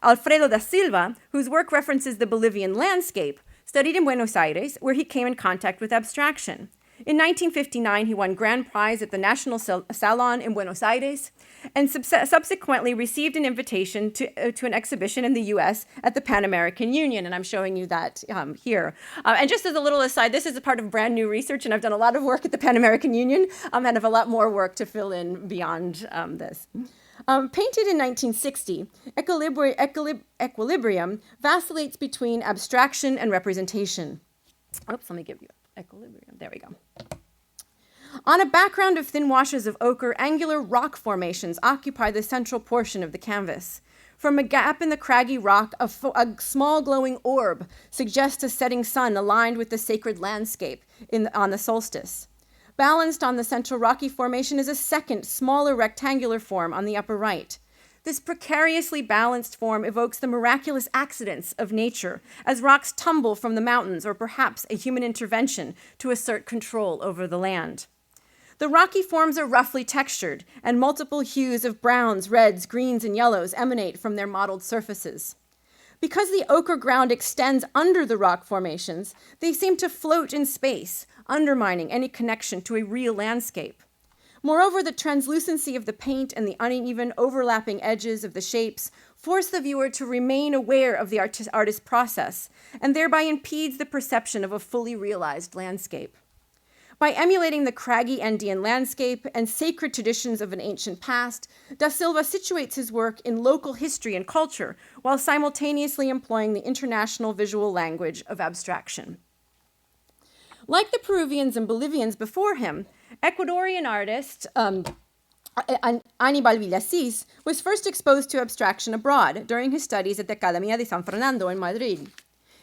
Alfredo da Silva, whose work references the Bolivian landscape, studied in Buenos Aires, where he came in contact with abstraction. In 1959, he won grand prize at the National Salon in Buenos Aires, and subsequently received an invitation to an exhibition in the US at the Pan American Union, and I'm showing you that here. And just as a little aside, this is a part of brand new research, and I've done a lot of work at the Pan American Union, and have a lot more work to fill in beyond this. Painted in 1960, equilibrium vacillates between abstraction and representation. Oops, let me give you equilibrium. There we go. On a background of thin washes of ochre, angular rock formations occupy the central portion of the canvas. From a gap in the craggy rock, a small glowing orb suggests a setting sun aligned with the sacred landscape on the solstice. Balanced on the central rocky formation is a second, smaller rectangular form on the upper right. This precariously balanced form evokes the miraculous accidents of nature, as rocks tumble from the mountains, or perhaps a human intervention to assert control over the land. The rocky forms are roughly textured, and multiple hues of browns, reds, greens, and yellows emanate from their mottled surfaces. Because the ochre ground extends under the rock formations, they seem to float in space, undermining any connection to a real landscape. Moreover, the translucency of the paint and the uneven overlapping edges of the shapes force the viewer to remain aware of the artist's process, and thereby impedes the perception of a fully realized landscape. By emulating the craggy Andean landscape and sacred traditions of an ancient past, Da Silva situates his work in local history and culture, while simultaneously employing the international visual language of abstraction. Like the Peruvians and Bolivians before him, Ecuadorian artist Aníbal Villasís was first exposed to abstraction abroad during his studies at the Academia de San Fernando in Madrid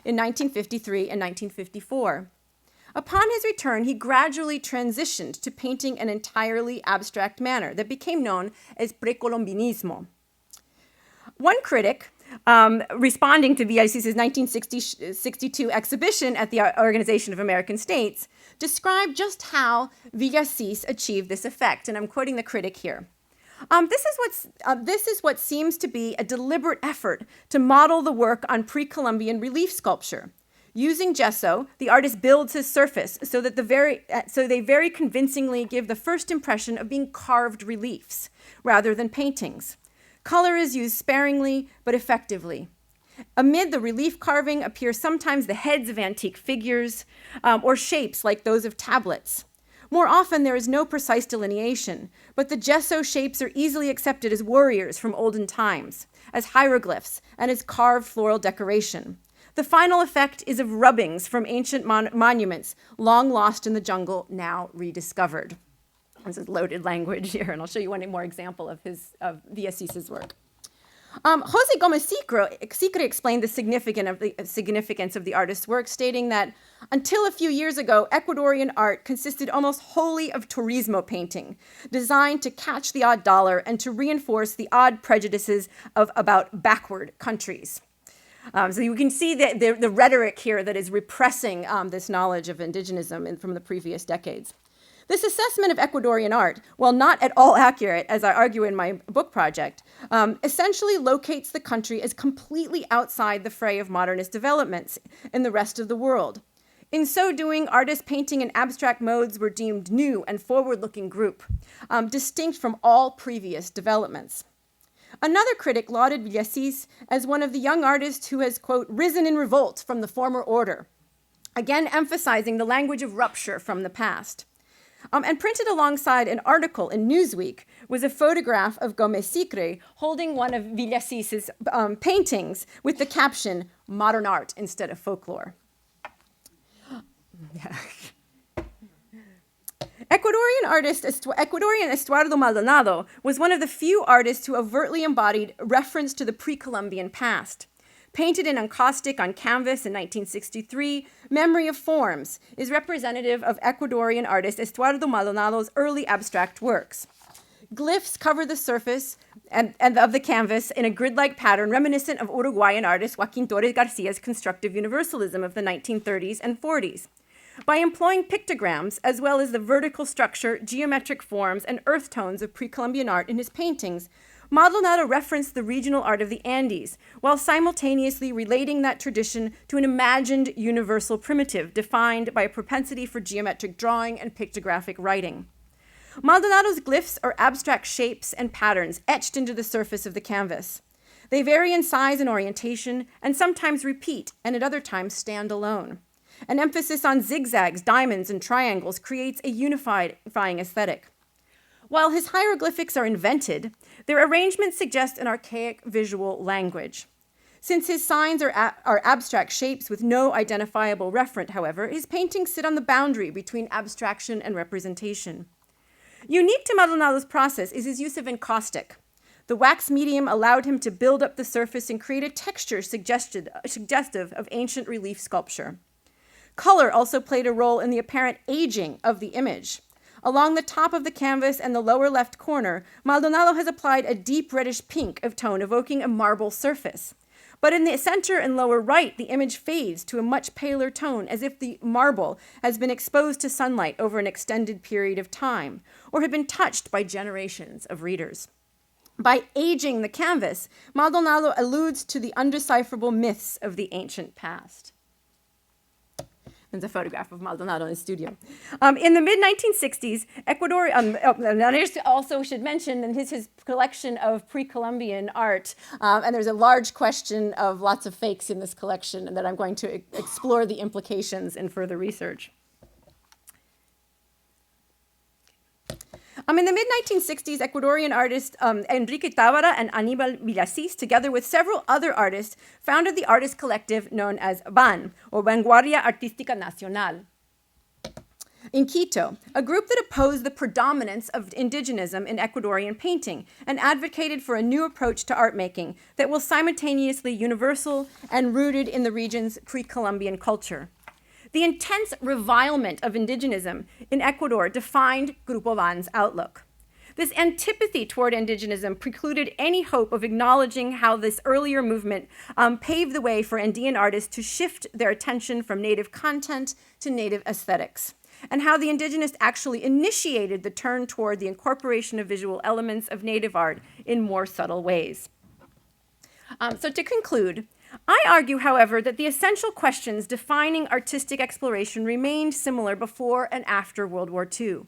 in 1953 and 1954. Upon his return, he gradually transitioned to painting an entirely abstract manner that became known as precolombinismo. One critic, responding to Villasís's 1962 exhibition at the Organization of American States, described just how Villasís achieved this effect, and I'm quoting the critic here. This is what seems to be a deliberate effort to model the work on pre-Columbian relief sculpture. Using gesso, the artist builds his surface so that they very convincingly give the first impression of being carved reliefs rather than paintings. Color is used sparingly but effectively. Amid the relief carving appear sometimes the heads of antique figures or shapes like those of tablets. More often, there is no precise delineation, but the gesso shapes are easily accepted as warriors from olden times, as hieroglyphs, and as carved floral decoration. The final effect is of rubbings from ancient monuments, long lost in the jungle, now rediscovered. This is loaded language here, and I'll show you one more example of Villasís's work. Jose Gomez Sicre explained the significance of the artist's work, stating that until a few years ago, Ecuadorian art consisted almost wholly of turismo painting, designed to catch the odd dollar and to reinforce the odd prejudices about backward countries. So you can see the rhetoric here that is repressing this knowledge of indigenism from the previous decades. This assessment of Ecuadorian art, while not at all accurate, as I argue in my book project, essentially locates the country as completely outside the fray of modernist developments in the rest of the world. In so doing, artists painting in abstract modes were deemed new and forward-looking group, distinct from all previous developments. Another critic lauded Villasís as one of the young artists who has, quote, risen in revolt from the former order, again emphasizing the language of rupture from the past. And printed alongside an article in Newsweek was a photograph of Gomez Sicre holding one of Villasís's paintings with the caption, modern art instead of folklore. Ecuadorian Estuardo Maldonado was one of the few artists who overtly embodied reference to the pre-Columbian past. Painted in encaustic on canvas in 1963, Memory of Forms is representative of Ecuadorian artist Estuardo Maldonado's early abstract works. Glyphs cover the surface and of the canvas in a grid-like pattern reminiscent of Uruguayan artist Joaquín Torres Garcia's constructive universalism of the 1930s and 40s. By employing pictograms, as well as the vertical structure, geometric forms, and earth tones of pre-Columbian art in his paintings, Maldonado referenced the regional art of the Andes, while simultaneously relating that tradition to an imagined universal primitive defined by a propensity for geometric drawing and pictographic writing. Maldonado's glyphs are abstract shapes and patterns etched into the surface of the canvas. They vary in size and orientation, and sometimes repeat, and at other times stand alone. An emphasis on zigzags, diamonds, and triangles creates a unifying aesthetic. While his hieroglyphics are invented, their arrangement suggests an archaic visual language. Since his signs are abstract shapes with no identifiable referent, however, his paintings sit on the boundary between abstraction and representation. Unique to Maldonado's process is his use of encaustic. The wax medium allowed him to build up the surface and create a texture suggestive of ancient relief sculpture. Color also played a role in the apparent aging of the image. Along the top of the canvas and the lower left corner, Maldonado has applied a deep reddish pink of tone evoking a marble surface. But in the center and lower right, the image fades to a much paler tone, as if the marble has been exposed to sunlight over an extended period of time, or had been touched by generations of readers. By aging the canvas, Maldonado alludes to the undecipherable myths of the ancient past. There's a photograph of Maldonado in his studio. In the mid-1960s, Ecuador, I also should mention his collection of pre-Columbian art, and there's a large question of lots of fakes in this collection, and that I'm going to explore the implications in further research. In the mid-1960s, Ecuadorian artists Enrique Tábara and Aníbal Villasís, together with several other artists, founded the artist collective known as VAN, or Vanguardia Artística Nacional, in Quito, a group that opposed the predominance of indigenism in Ecuadorian painting and advocated for a new approach to art making that was simultaneously universal and rooted in the region's pre-Columbian culture. The intense revilement of indigenism in Ecuador defined Grupo VAN's outlook. This antipathy toward indigenism precluded any hope of acknowledging how this earlier movement paved the way for Andean artists to shift their attention from native content to native aesthetics, and how the indigenists actually initiated the turn toward the incorporation of visual elements of native art in more subtle ways. So to conclude, I argue, however, that the essential questions defining artistic exploration remained similar before and after World War II.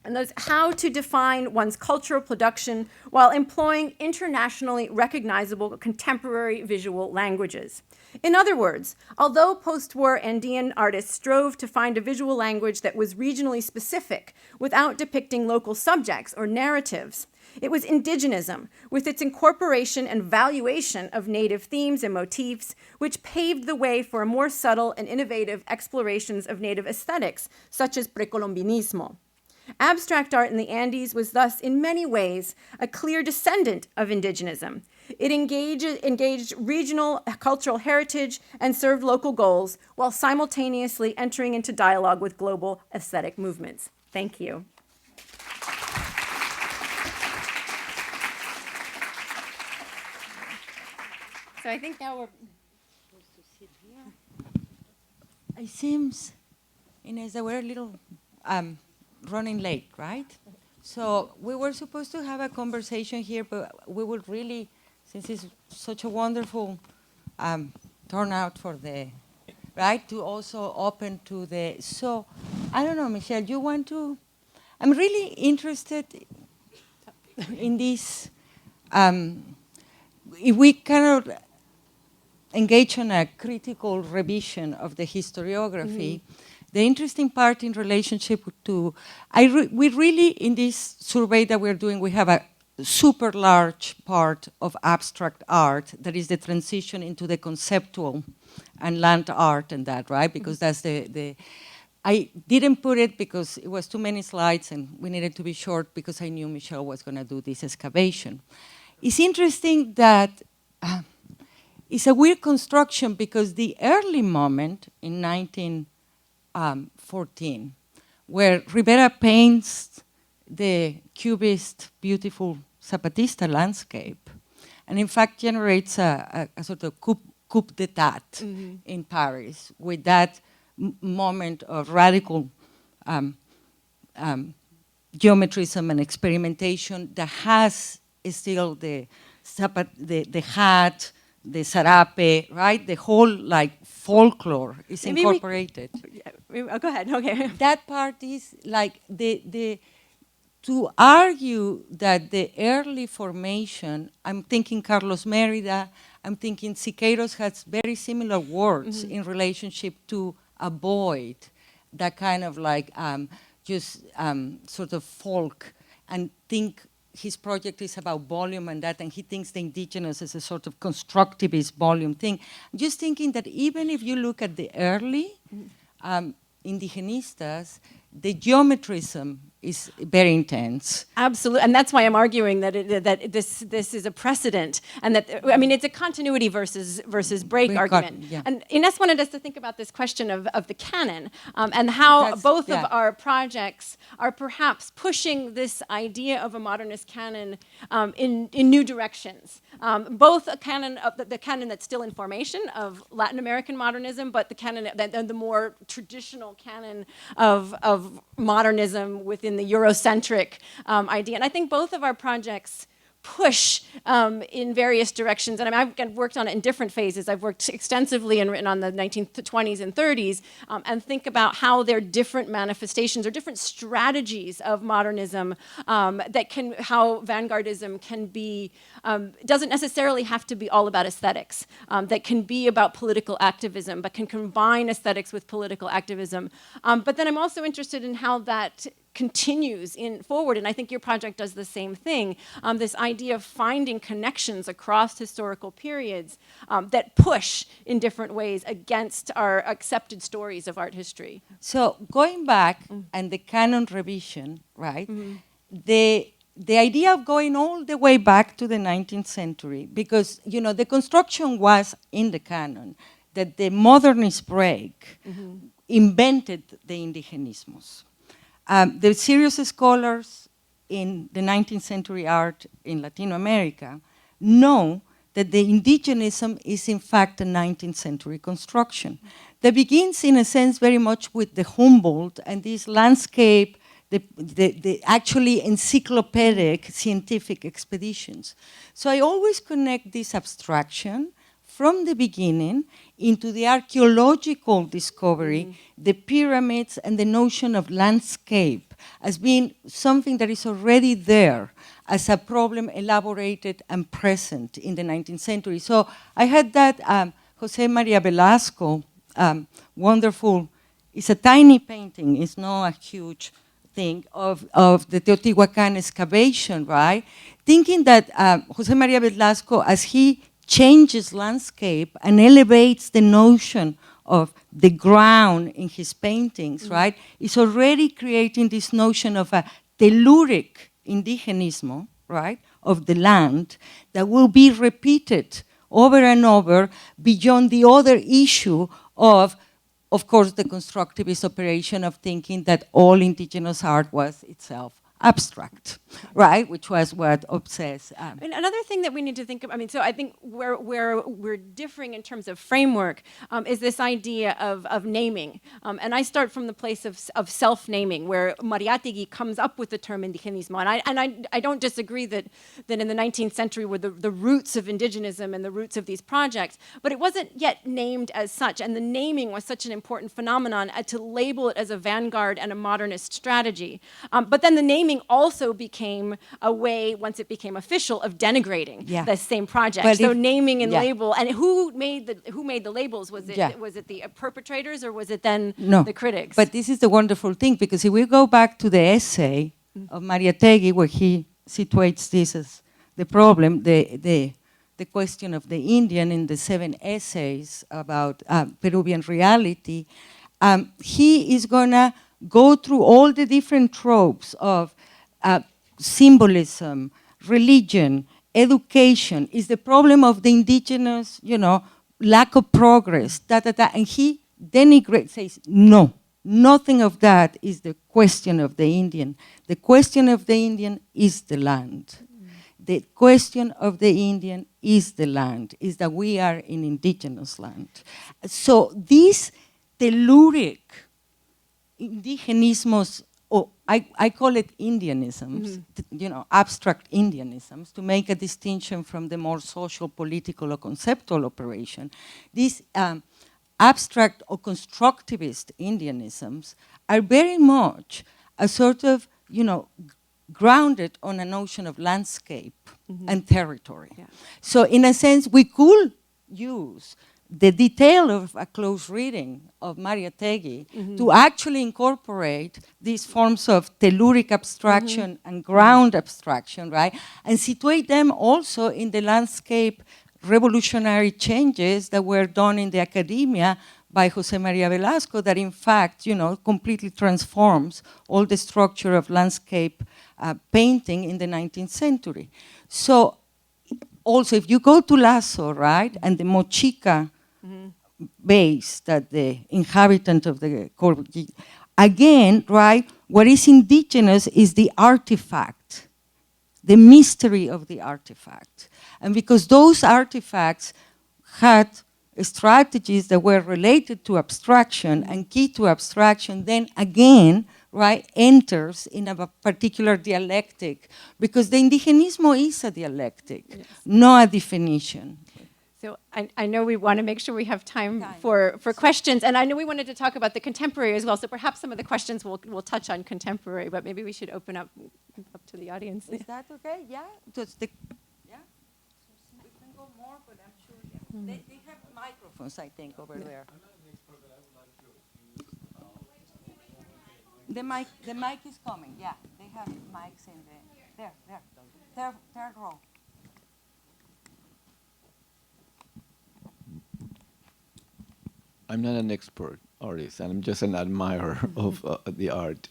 And those how to define one's cultural production while employing internationally recognizable contemporary visual languages. In other words, although post-war Andean artists strove to find a visual language that was regionally specific without depicting local subjects or narratives, it was indigenism, with its incorporation and valuation of native themes and motifs, which paved the way for more subtle and innovative explorations of native aesthetics, such as precolombinismo. Abstract art in the Andes was thus, in many ways, a clear descendant of indigenism. It engaged regional cultural heritage and served local goals, while simultaneously entering into dialogue with global aesthetic movements. Thank you. So I think now we're supposed to sit here. It seems, Inez, that we're a little running late, right? So we were supposed to have a conversation here, but we would really, since it's such a wonderful turnout for the, right, to also open to the, so I don't know, Michele, you want to, I'm really interested in this, if we kind of engage in a critical revision of the historiography, the interesting part in relationship to, we really, in this survey that we're doing, we have a super large part of abstract art that is the transition into the conceptual and land art and that, right? Because that's I didn't put it because it was too many slides and we needed to be short because I knew Michele was going to do this excavation. It's interesting that it's a weird construction because the early moment in 1914, where Rivera paints the Cubist beautiful Zapatista landscape, and in fact generates a sort of coup d'etat in Paris with that moment of radical geometrism and experimentation that has still the hat, the sarape, right? The whole like folklore is incorporated. Go ahead. Okay. That part is like to argue that the early formation. I'm thinking Carlos Mérida. I'm thinking Siqueiros has very similar words in relationship to avoid that kind of like just sort of folk and think his project is about volume and that, and he thinks the indigenous is a sort of constructivist volume thing. I'm just thinking that even if you look at the early indigenistas, the geometrism is very intense. Absolutely, and that's why I'm arguing that this is a precedent, and that I mean it's a continuity versus break argument. Yeah. And Ines wanted us to think about this question of the canon and how both of our projects are perhaps pushing this idea of a modernist canon in new directions. Both a canon of the canon that's still in formation of Latin American modernism, but the canon the more traditional canon of modernism within the Eurocentric idea. And I think both of our projects push in various directions. And I mean, I've worked on it in different phases. I've worked extensively and written on the 1920s and 30s and think about how they're different manifestations or different strategies of modernism how vanguardism can be, doesn't necessarily have to be all about aesthetics, that can be about political activism, but can combine aesthetics with political activism. But then I'm also interested in how that continues forward, and I think your project does the same thing, this idea of finding connections across historical periods that push in different ways against our accepted stories of art history. So going back and the canon revision, right? The idea of going all the way back to the 19th century, because the construction was in the canon that the modernist break invented the Indigenismos. The serious scholars in the 19th century art in Latin America know that the indigenism is in fact a 19th century construction that begins in a sense very much with the Humboldt and this landscape, the actually encyclopedic scientific expeditions. So I always connect this abstraction from the beginning into the archaeological discovery, the pyramids and the notion of landscape as being something that is already there as a problem elaborated and present in the 19th century. So I had that Jose Maria Velasco, wonderful, it's a tiny painting, it's not a huge thing, of the Teotihuacan excavation, right? Thinking that Jose Maria Velasco, as he changes landscape and elevates the notion of the ground in his paintings, right, is already creating this notion of a telluric indigenismo, right, of the land that will be repeated over and over beyond the other issue of course, the constructivist operation of thinking that all indigenous art was itself abstract, right? Which was what obsessed. And another thing that we need to think of, I mean, so I think where we're differing in terms of framework is this idea of naming. And I start from the place of self-naming, where Mariátegui comes up with the term indigenismo. And I don't disagree that in the 19th century were the roots of indigenism and the roots of these projects, but it wasn't yet named as such. And the naming was such an important phenomenon to label it as a vanguard and a modernist strategy. But then the naming also became a way, once it became official, of denigrating the same project. But so naming and label, and who made the labels? Was it the perpetrators, or was it then the critics? But this is the wonderful thing, because if we go back to the essay of Mariátegui, where he situates this as the problem, the question of the Indian in the 7 essays about Peruvian reality, he is gonna go through all the different tropes of symbolism, religion, education, is the problem of the indigenous, lack of progress, and he denigrates, says, no, nothing of that is the question of the Indian. The question of the Indian is the land. The question of the Indian is the land, is that we are in indigenous land. So these telluric indigenismos, I call it Indianisms, abstract Indianisms, to make a distinction from the more social, political, or conceptual operation. These abstract or constructivist Indianisms are very much a sort of, grounded on a notion of landscape and territory. Yeah. So in a sense, we could use the detail of a close reading of Mariátegui to actually incorporate these forms of telluric abstraction and ground abstraction, right? And situate them also in the landscape revolutionary changes that were done in the academia by Jose Maria Velasco that in fact, completely transforms all the structure of landscape painting in the 19th century. So also, if you go to Lasso, right, and the Mochica base that the inhabitant of the Corbusier, again, right, what is indigenous is the artifact, the mystery of the artifact. And because those artifacts had strategies that were related to abstraction and key to abstraction, then again, right, enters in a particular dialectic, because the indigenismo is a dialectic, not a definition. So I know we want to make sure we have time for questions, and I know we wanted to talk about the contemporary as well, so perhaps some of the questions we'll touch on contemporary, but maybe we should open up to the audience. Is that okay? Yeah? Yeah? We can go more, but I'm sure, They have microphones, I think, over there. The mic is coming, yeah. They have mics in the, third row. I'm not an expert artist, and I'm just an admirer of the art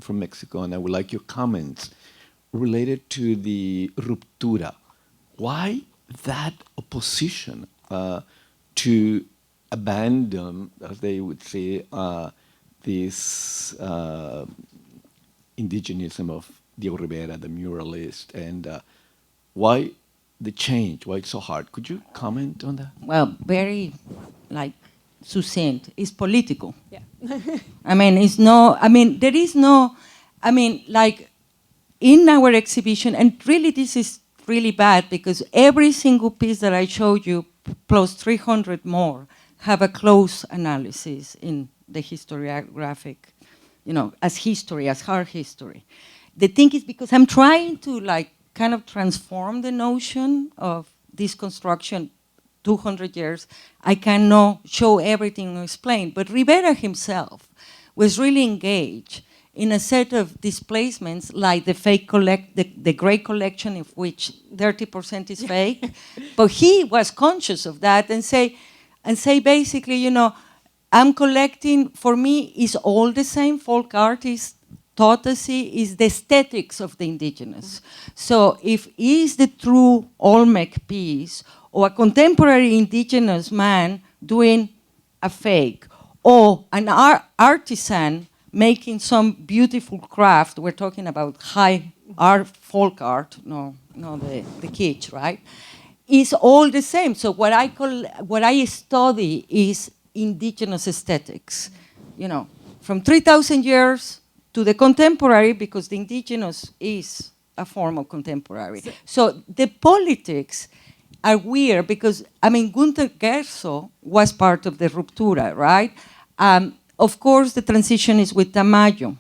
from Mexico, and I would like your comments related to the ruptura. Why that opposition to abandon, as they would say, this indigenism of Diego Rivera, the muralist, and why the change? Why it's so hard? Could you comment on that? Well, very, succinct. It's political. Yeah. There is no, in our exhibition, and really this is really bad because every single piece that I showed you, plus 300 more, have a close analysis in the historiographic, as history, as hard history. The thing is because I'm trying to kind of transform the notion of this construction 200 years, I cannot show everything or explain. But Rivera himself was really engaged in a set of displacements like the great collection of which 30% is fake. But he was conscious of that and say basically, I'm collecting, for me, is all the same. Folk art is is the aesthetics of the indigenous. So if is the true Olmec piece, or a contemporary indigenous man doing a fake, or an artisan making some beautiful craft, we're talking about high art, folk art, no the kitsch, right? Is all the same. So what I study is indigenous aesthetics, from 3,000 years to the contemporary, because the indigenous is a form of contemporary. So the politics are weird because, Gunther Gerso was part of the ruptura, right? Of course, the transition is with Tamayo,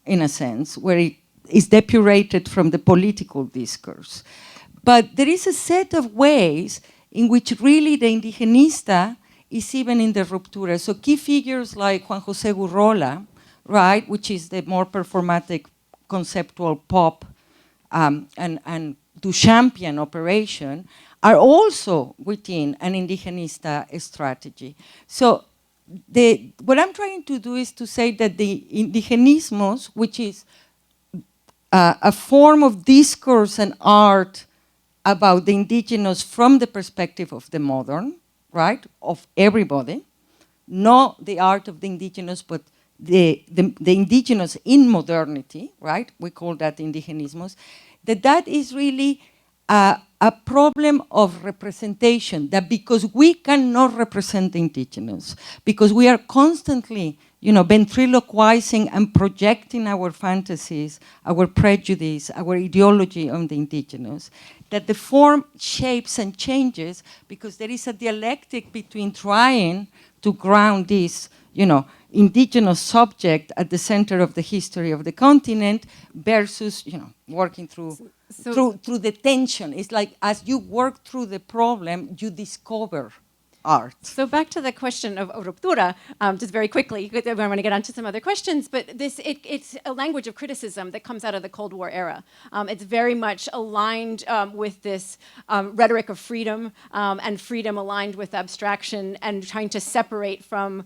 in a sense, where it is depurated from the political discourse. But there is a set of ways in which really the indigenista is even in the ruptura. So key figures like Juan José Gurrola, right, which is the more performatic conceptual pop and Duchampian operation, are also within an indigenista strategy. So what I'm trying to do is to say that the indigenismos, which is a form of discourse and art about the indigenous from the perspective of the modern, right, of everybody, not the art of the indigenous, but the indigenous in modernity, right, we call that indigenismos, that is really a problem of representation, that because we cannot represent the indigenous, because we are constantly, ventriloquizing and projecting our fantasies, our prejudice, our ideology on the indigenous, that the form shapes and changes because there is a dialectic between trying to ground this, indigenous subject at the center of the history of the continent versus, working through the tension. It's like as you work through the problem, you discover art. So back to the question of ruptura, just very quickly, because I want to get on to some other questions, but it's a language of criticism that comes out of the Cold War era. It's very much aligned with this rhetoric of freedom, and freedom aligned with abstraction and trying to separate from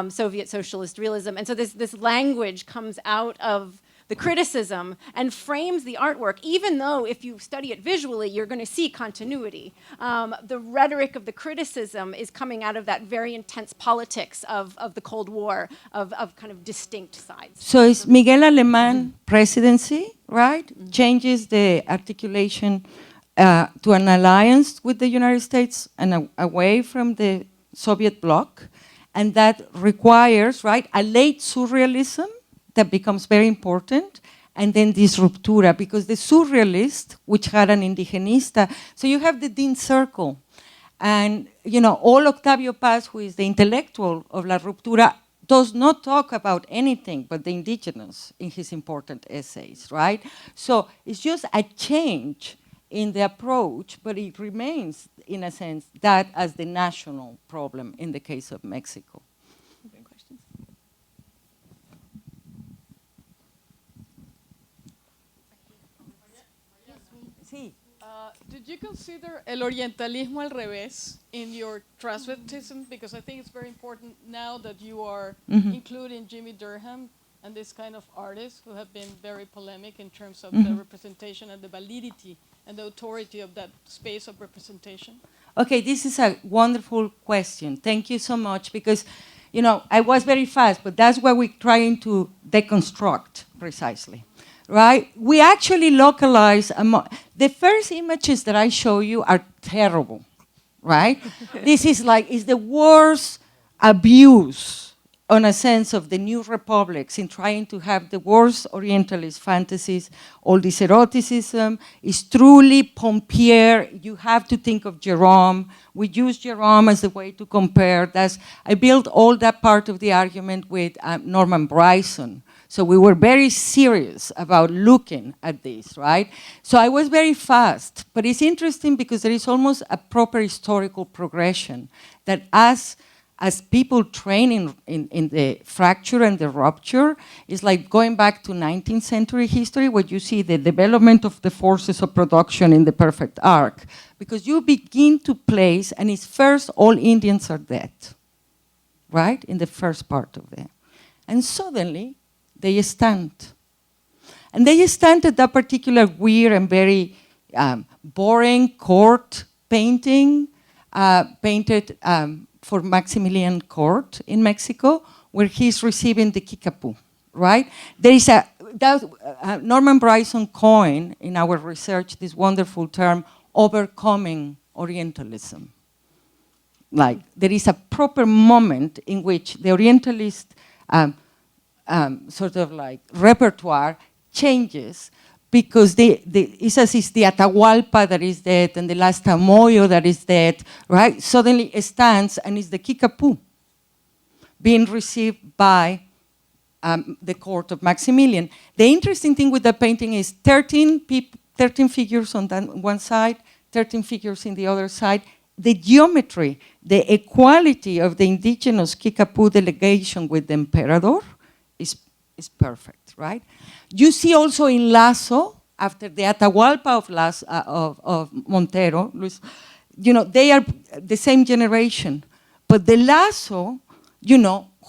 Soviet socialist realism. And so this language comes out of the criticism and frames the artwork, even though if you study it visually, you're going to see continuity. The rhetoric of the criticism is coming out of that very intense politics of the Cold War, of kind of distinct sides. So it's Miguel Alemán presidency, right? Changes the articulation to an alliance with the United States and away from the Soviet bloc. And that requires, right, a late surrealism that becomes very important, and then this ruptura, because the surrealist, which had an indigenista, so you have the Dean Circle, and all Octavio Paz, who is the intellectual of La Ruptura, does not talk about anything but the indigenous in his important essays, right? So it's just a change in the approach, but it remains, in a sense, that as the national problem in the case of Mexico. Did you consider el orientalismo al revés in your transvestism? Because I think it's very important now that you are including Jimmy Durham and this kind of artists who have been very polemic in terms of the representation and the validity and the authority of that space of representation. Okay, this is a wonderful question. Thank you so much, because I was very fast, but that's what we're trying to deconstruct precisely. Right? We actually localize, the first images that I show you are terrible, right? This is the worst abuse, on a sense, of the new republics in trying to have the worst Orientalist fantasies. All this eroticism is truly Pompier. You have to think of Jerome. We use Jerome as a way to compare. I built all that part of the argument with Norman Bryson. So we were very serious about looking at this, right? So I was very fast, but it's interesting because there is almost a proper historical progression that as people train in the fracture and the rupture, it's like going back to 19th century history, where you see the development of the forces of production in the perfect arc, because you begin to place, and it's first all Indians are dead, right? In the first part of it. And suddenly, they stand. And they stand at that particular weird and very boring court painting, painted for Maximilian Court in Mexico, where he's receiving the Kickapoo, right? There is Norman Bryson coined in our research this wonderful term, overcoming Orientalism. There is a proper moment in which the Orientalist repertoire changes, because it's as if the Atahualpa that is dead and the last Tamoyo that is dead, right, suddenly stands and is the Kickapoo being received by the court of Maximilian. The interesting thing with the painting is 13 figures on one side, 13 figures in the other side. The geometry, the equality of the indigenous Kickapoo delegation with the emperador is perfect, right? You see also in Lasso, after the Atahualpa of Montero, they are the same generation. But the Lasso,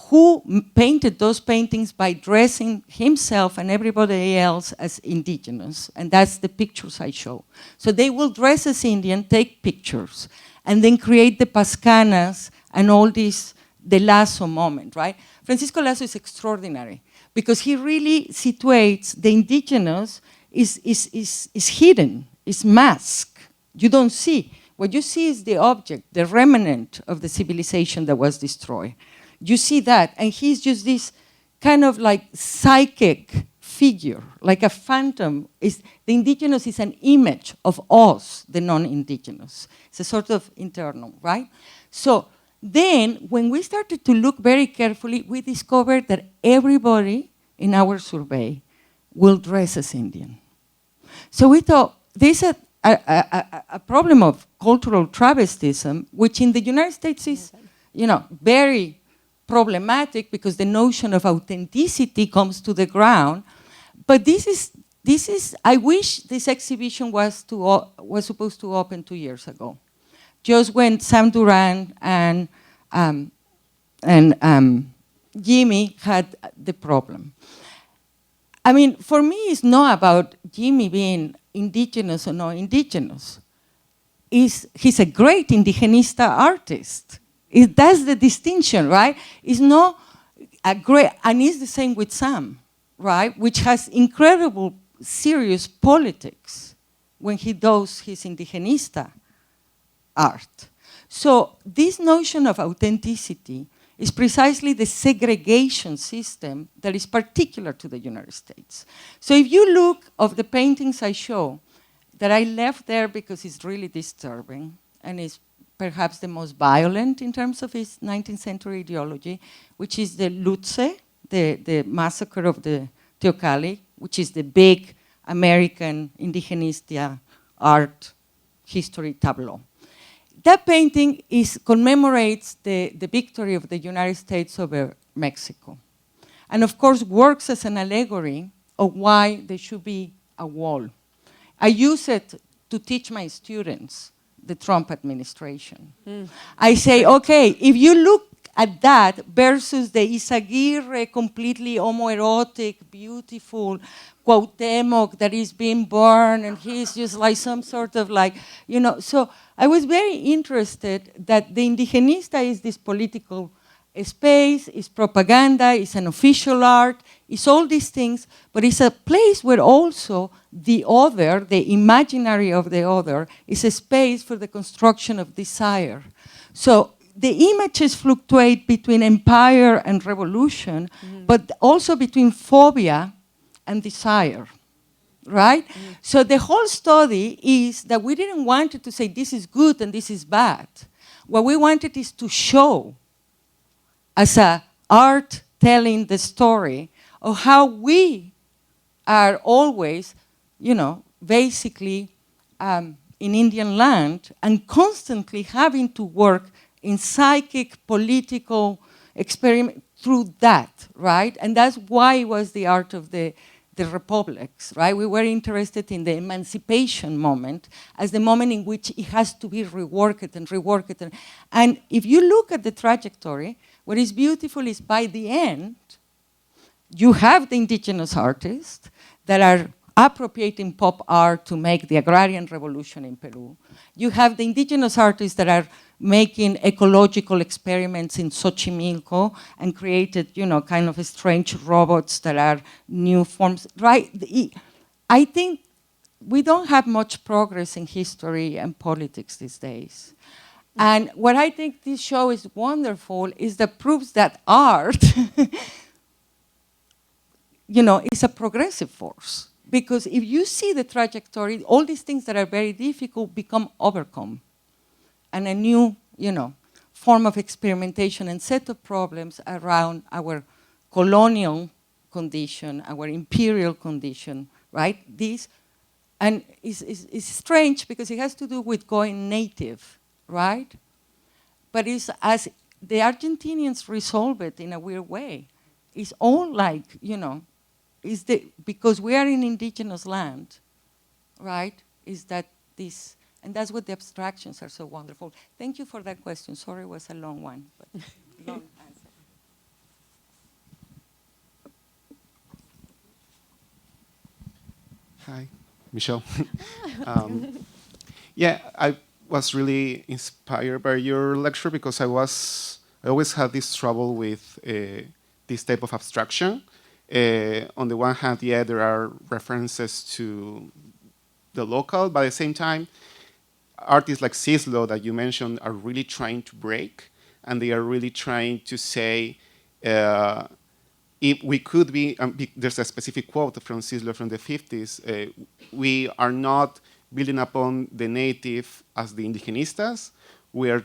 who painted those paintings by dressing himself and everybody else as indigenous, and that's the pictures I show. So they will dress as Indian, take pictures, and then create the pascanas and all this, the Lasso moment, right? Francisco Lasso is extraordinary, because he really situates the indigenous is hidden, is masked. You don't see. What you see is the object, the remnant of the civilization that was destroyed. You see that, and he's just this kind of psychic figure, like a phantom. The indigenous is an image of us, the non-indigenous. It's a sort of internal, right? So then, when we started to look very carefully, we discovered that everybody in our survey will dress as Indian. So we thought, a problem of cultural travestism, which in the United States is, very problematic because the notion of authenticity comes to the ground. But this is. I wish this exhibition was supposed to open 2 years ago, just when Sam Duran and Jimmy had the problem. I mean, for me, it's not about Jimmy being indigenous or not indigenous. He's a great indigenista artist. That's the distinction, right? It's not a great, and it's the same with Sam, right? Which has incredible, serious politics when he does his indigenista art. So this notion of authenticity is precisely the segregation system that is particular to the United States. So if you look of the paintings I show, that I left there because it's really disturbing and is perhaps the most violent in terms of its 19th century ideology, which is the Lutze, the massacre of the Teocalli, which is the big American indigenista art history tableau. That painting commemorates the victory of the United States over Mexico. And of course works as an allegory of why there should be a wall. I use it to teach my students the Trump administration. I say, okay, if you look at that versus the Izaguirre, completely homoerotic, beautiful Cuauhtemoc that is being burned, and he's just like some sort of like, so I was very interested that the indigenista is this political space, is propaganda, is an official art, is all these things, but it's a place where also the other, the imaginary of the other, is a space for the construction of desire. So the images fluctuate between empire and revolution, but also between phobia and desire, right? So the whole study is that we didn't want it to say this is good and this is bad. What we wanted is to show as a art telling the story of how we are always, basically in Indian land and constantly having to work in psychic, political experiment through that, right? And that's why it was the art of the republics, right? We were interested in the emancipation moment as the moment in which it has to be reworked and reworked. And if you look at the trajectory, what is beautiful is by the end, you have the indigenous artists that are appropriating pop art to make the agrarian revolution in Peru. You have the indigenous artists that are making ecological experiments in Xochimilco and created, kind of strange robots that are new forms, right? I think we don't have much progress in history and politics these days. And what I think this show is wonderful is that proves that art, is a progressive force. Because if you see the trajectory, all these things that are very difficult become overcome. And a new, form of experimentation and set of problems around our colonial condition, our imperial condition, right? And it's strange because it has to do with going native, right? But it's as the Argentinians resolve it in a weird way. It's all like, because we are in indigenous land, right? Is that this, and that's what the abstractions are so wonderful. Thank you for that question. Sorry, it was a long one, but long answer. Hi, Michelle. Yeah, I was really inspired by your lecture because I always had this trouble with this type of abstraction. On the one hand, yeah, there are references to the local, but at the same time, artists like Cislo that you mentioned are really trying to break, and they are really trying to say, if we could be, there's a specific quote from Cislo from the 50s, we are not building upon the native as the indigenistas, we're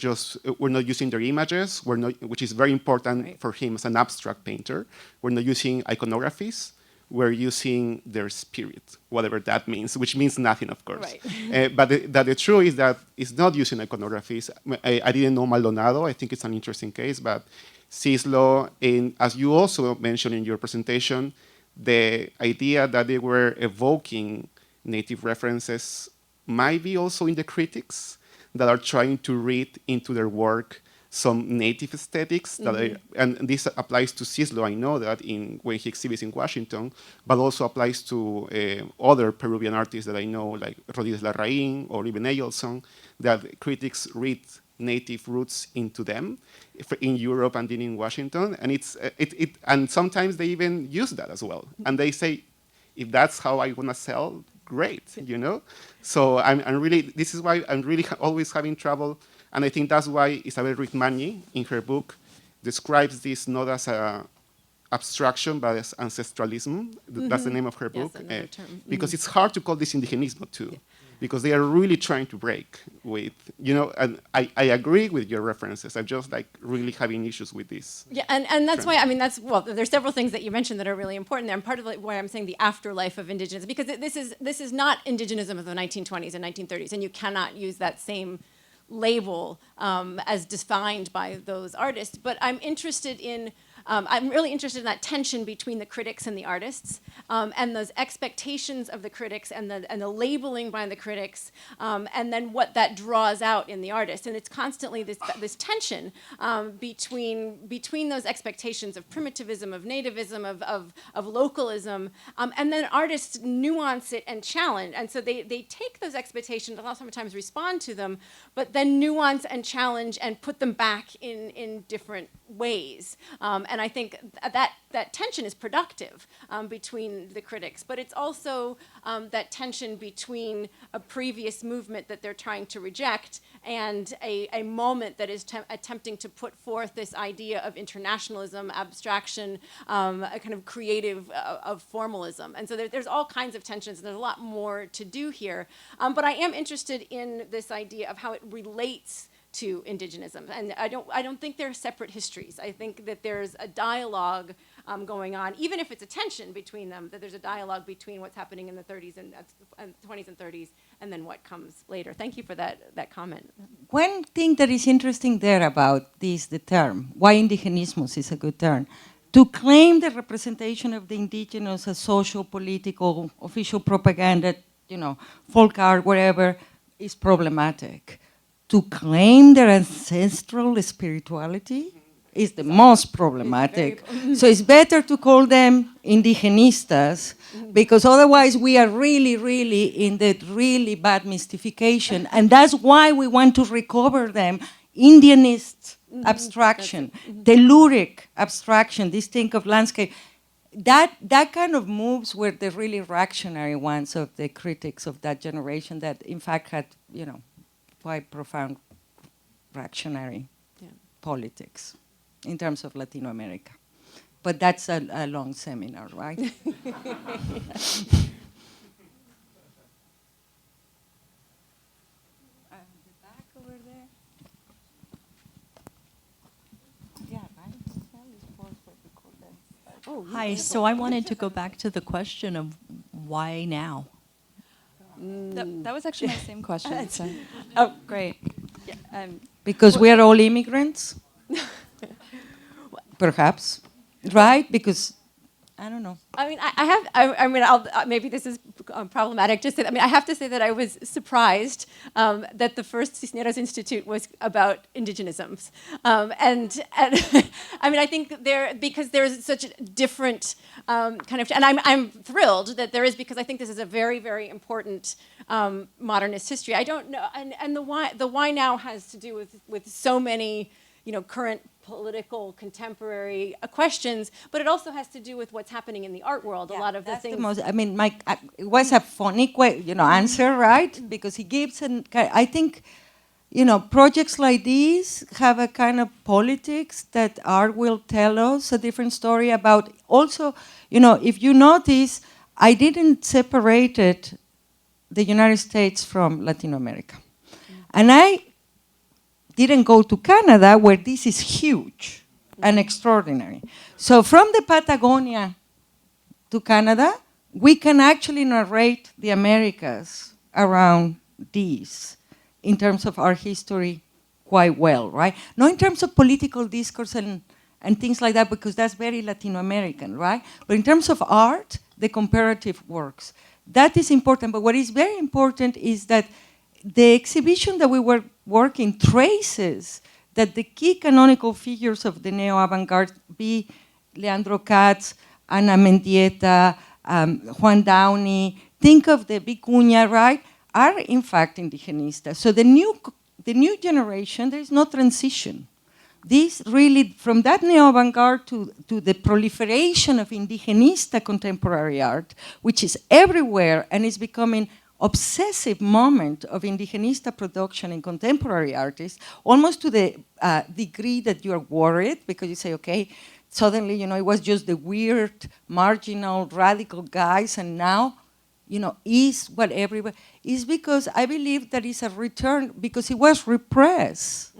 not using their images, which is very important for him as an abstract painter. We're not using iconographies. we're using their spirit, whatever that means, which means nothing, of course. Right. But the truth is that it's not using iconographies. I didn't know Maldonado. I think it's an interesting case, but Cislo, as you also mentioned in your presentation, the idea that they were evoking native references might be also in the critics that are trying to read into their work some native aesthetics and this applies to Cislo. I know that when he exhibits in Washington, but also applies to other Peruvian artists that I know, like Rodríguez Larraín or even Eyolson, that critics read native roots into them in Europe and in Washington, and and sometimes they even use that as well, and they say, if that's how I want to sell, great, you know. So this is why I'm really always having trouble. And I think that's why Isabel Ruiz-Magni, in her book, describes this not as abstraction, but as ancestralism. That's the name of her book. Yes, term. Because it's hard to call this indigenismo, too. Yeah. Because they are really trying to break with, you know, and I agree with your references. I'm just like really having issues with this. Yeah, and that's why, I mean, there's several things that you mentioned that are really important there. And part of why I'm saying the afterlife of indigenous, because this is not indigenism of the 1920s and 1930s, and you cannot use that same label as defined by those artists. But I'm really interested in that tension between the critics and the artists, and those expectations of the critics and the labeling by the critics, and then what that draws out in the artist. And it's constantly this tension between those expectations of primitivism, of nativism, of localism, and then artists nuance it and challenge. And so they take those expectations, a lot of times respond to them, but then nuance and challenge and put them back in different ways. And I think that tension is productive between the critics, but it's also that tension between a previous movement that they're trying to reject and a moment that is attempting to put forth this idea of internationalism, abstraction, a kind of creative of formalism. And so there's all kinds of tensions, and there's a lot more to do here. But I am interested in this idea of how it relates to indigenism, and I don't think they're separate histories. I think that there's a dialogue going on, even if it's a tension between them. That there's a dialogue between what's happening in the 30s and 20s and 30s, and then what comes later. Thank you for that comment. One thing that is interesting there about this, the term, why indigenismus is a good term, to claim the representation of the indigenous as social, political, official propaganda, you know, folk art, whatever, is problematic. To claim their ancestral spirituality is the most problematic. So it's better to call them indigenistas, because otherwise we are really, really in the really bad mystification. And that's why we want to recover them. Indianist abstraction, telluric abstraction, this thing of landscape. That kind of moves were the really reactionary ones of the critics of that generation that in fact had, you know, quite profound reactionary politics in terms of Latino America. But that's a long seminar, right? Hi, so I wanted to go back to the question of why now? That was actually my same question. So. Oh, great. Yeah, because we are all immigrants? Perhaps, right? Because, I don't know. I mean, maybe this is problematic. I have to say that I was surprised that the first Cisneros Institute was about indigenisms, and I mean, I think because there's such a different kind of, and I'm thrilled that there is, because I think this is a very, very important modernist history. I don't know, and the why now has to do with so many, you know, current political, contemporary questions, but it also has to do with what's happening in the art world. Yeah, a lot of the things. It was a funny, answer, right? Because he gives, I think, you know, projects like these have a kind of politics that art will tell us a different story about. Also, you know, if you notice, I didn't separate the United States from Latin America. And I didn't go to Canada, where this is huge and extraordinary. So from the Patagonia to Canada, we can actually narrate the Americas around these in terms of our history quite well, right? Not in terms of political discourse and things like that, because that's very Latino American, right? But in terms of art, the comparative works. That is important, but what is very important is that the exhibition that we were working traces that the key canonical figures of the neo-avant-garde, be Leandro Katz, Ana Mendieta, Juan Downey, think of the Vicuña, right, are in fact indigenistas. So the new generation, there is no transition. This really, from that neo-avant-garde to the proliferation of indigenista contemporary art, which is everywhere and is becoming obsessive moment of indigenista production in contemporary artists, almost to the degree that you are worried because you say, okay, suddenly, you know, it was just the weird, marginal, radical guys, and now, you know, is what everybody is, because I believe that is a return, because it was repressed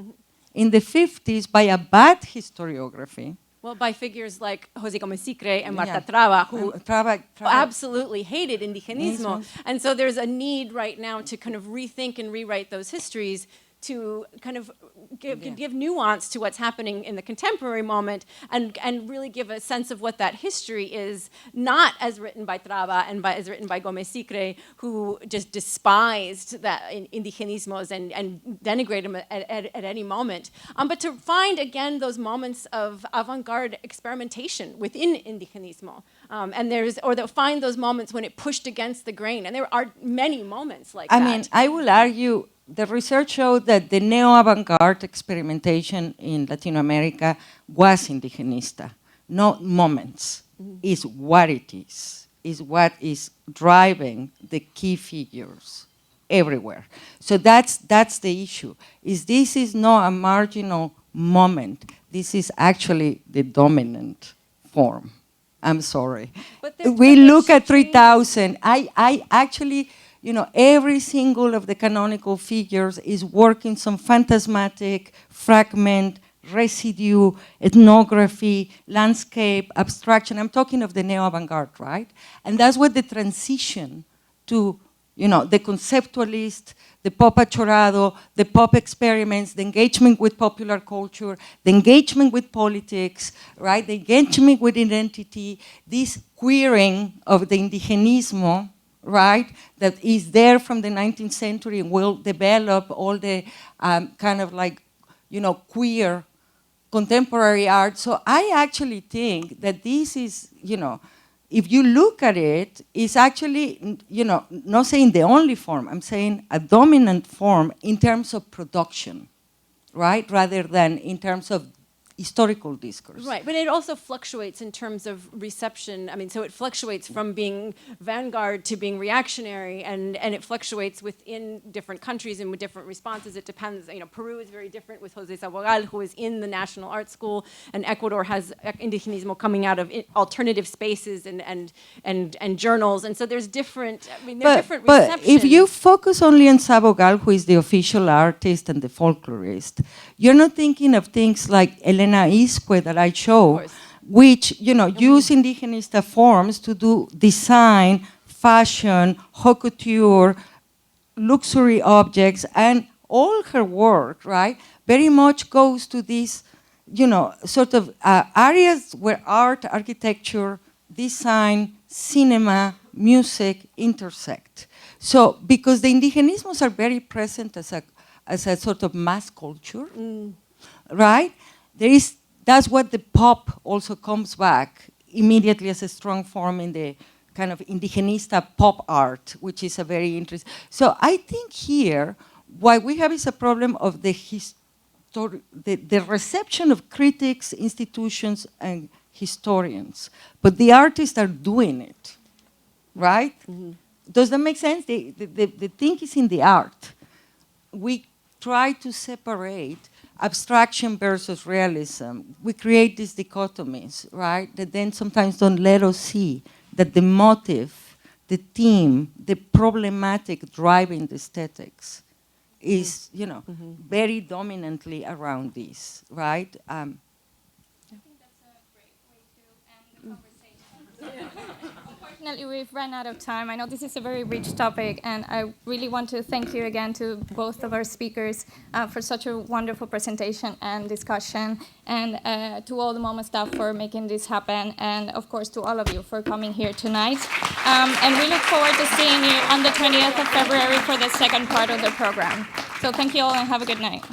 in the 50s by a bad historiography. Well, by figures like José Gómez Sicre and Marta Traba, who Traba absolutely hated indigenismo. And so there's a need right now to kind of rethink and rewrite those histories, to kind of give nuance to what's happening in the contemporary moment, and really give a sense of what that history is, not as written by Traba and as written by Gómez Sicre, who just despised that indigenismos and denigrated them at any moment, but to find again those moments of avant-garde experimentation within indigenismo, or find those moments when it pushed against the grain, and there are many moments like that. I mean, I will argue, the research showed that the neo-avant-garde experimentation in Latin America was indigenista, not moments. Is what it is what is driving the key figures everywhere. So that's the issue. This is not a marginal moment. This is actually the dominant form. I'm sorry. We look at 3,000. I actually, you know, every single of the canonical figures is working some phantasmatic fragment, residue, ethnography, landscape, abstraction. I'm talking of the neo-avant-garde, right? And that's what the transition to, you know, the conceptualist, the pop achorado, the pop experiments, the engagement with popular culture, the engagement with politics, right? The engagement with identity, this queering of the indigenismo, right, that is there from the 19th century and will develop all the kind of like, you know, queer contemporary art. So I actually think that this is, you know, if you look at it, it's actually, you know, not saying the only form, I'm saying a dominant form in terms of production, right, rather than in terms of historical discourse. Right, but it also fluctuates in terms of reception. I mean, so it fluctuates from being vanguard to being reactionary, and it fluctuates within different countries and with different responses. It depends, you know, Peru is very different with José Sabogal, who is in the National Art School, and Ecuador has indigenismo coming out of alternative spaces and journals, and so there's different, I mean, there's different receptions. But if you focus only on Sabogal, who is the official artist and the folklorist, you're not thinking of things like Elena Isque that I show, which, you know, use indigenista forms to do design, fashion, haute couture, luxury objects, and all her work, right, very much goes to these, you know, sort of areas where art, architecture, design, cinema, music intersect. So, because the indigenismos are very present as a sort of mass culture, right? That's what the pop also comes back immediately as a strong form in the kind of indigenista pop art, which is a very interesting. So I think here, what we have is a problem of the reception of critics, institutions, and historians. But the artists are doing it, right? Does that make sense? The thing is in the art. We try to separate abstraction versus realism. We create these dichotomies, right, that then sometimes don't let us see that the motive, the theme, the problematic driving the aesthetics is, you know, very dominantly around this, right? I think that's a great way to end the conversation. Unfortunately, we've run out of time. I know this is a very rich topic, and I really want to thank you again to both of our speakers for such a wonderful presentation and discussion, and to all the MoMA staff for making this happen, and of course to all of you for coming here tonight. And we look forward to seeing you on the 20th of February for the second part of the program. So thank you all and have a good night.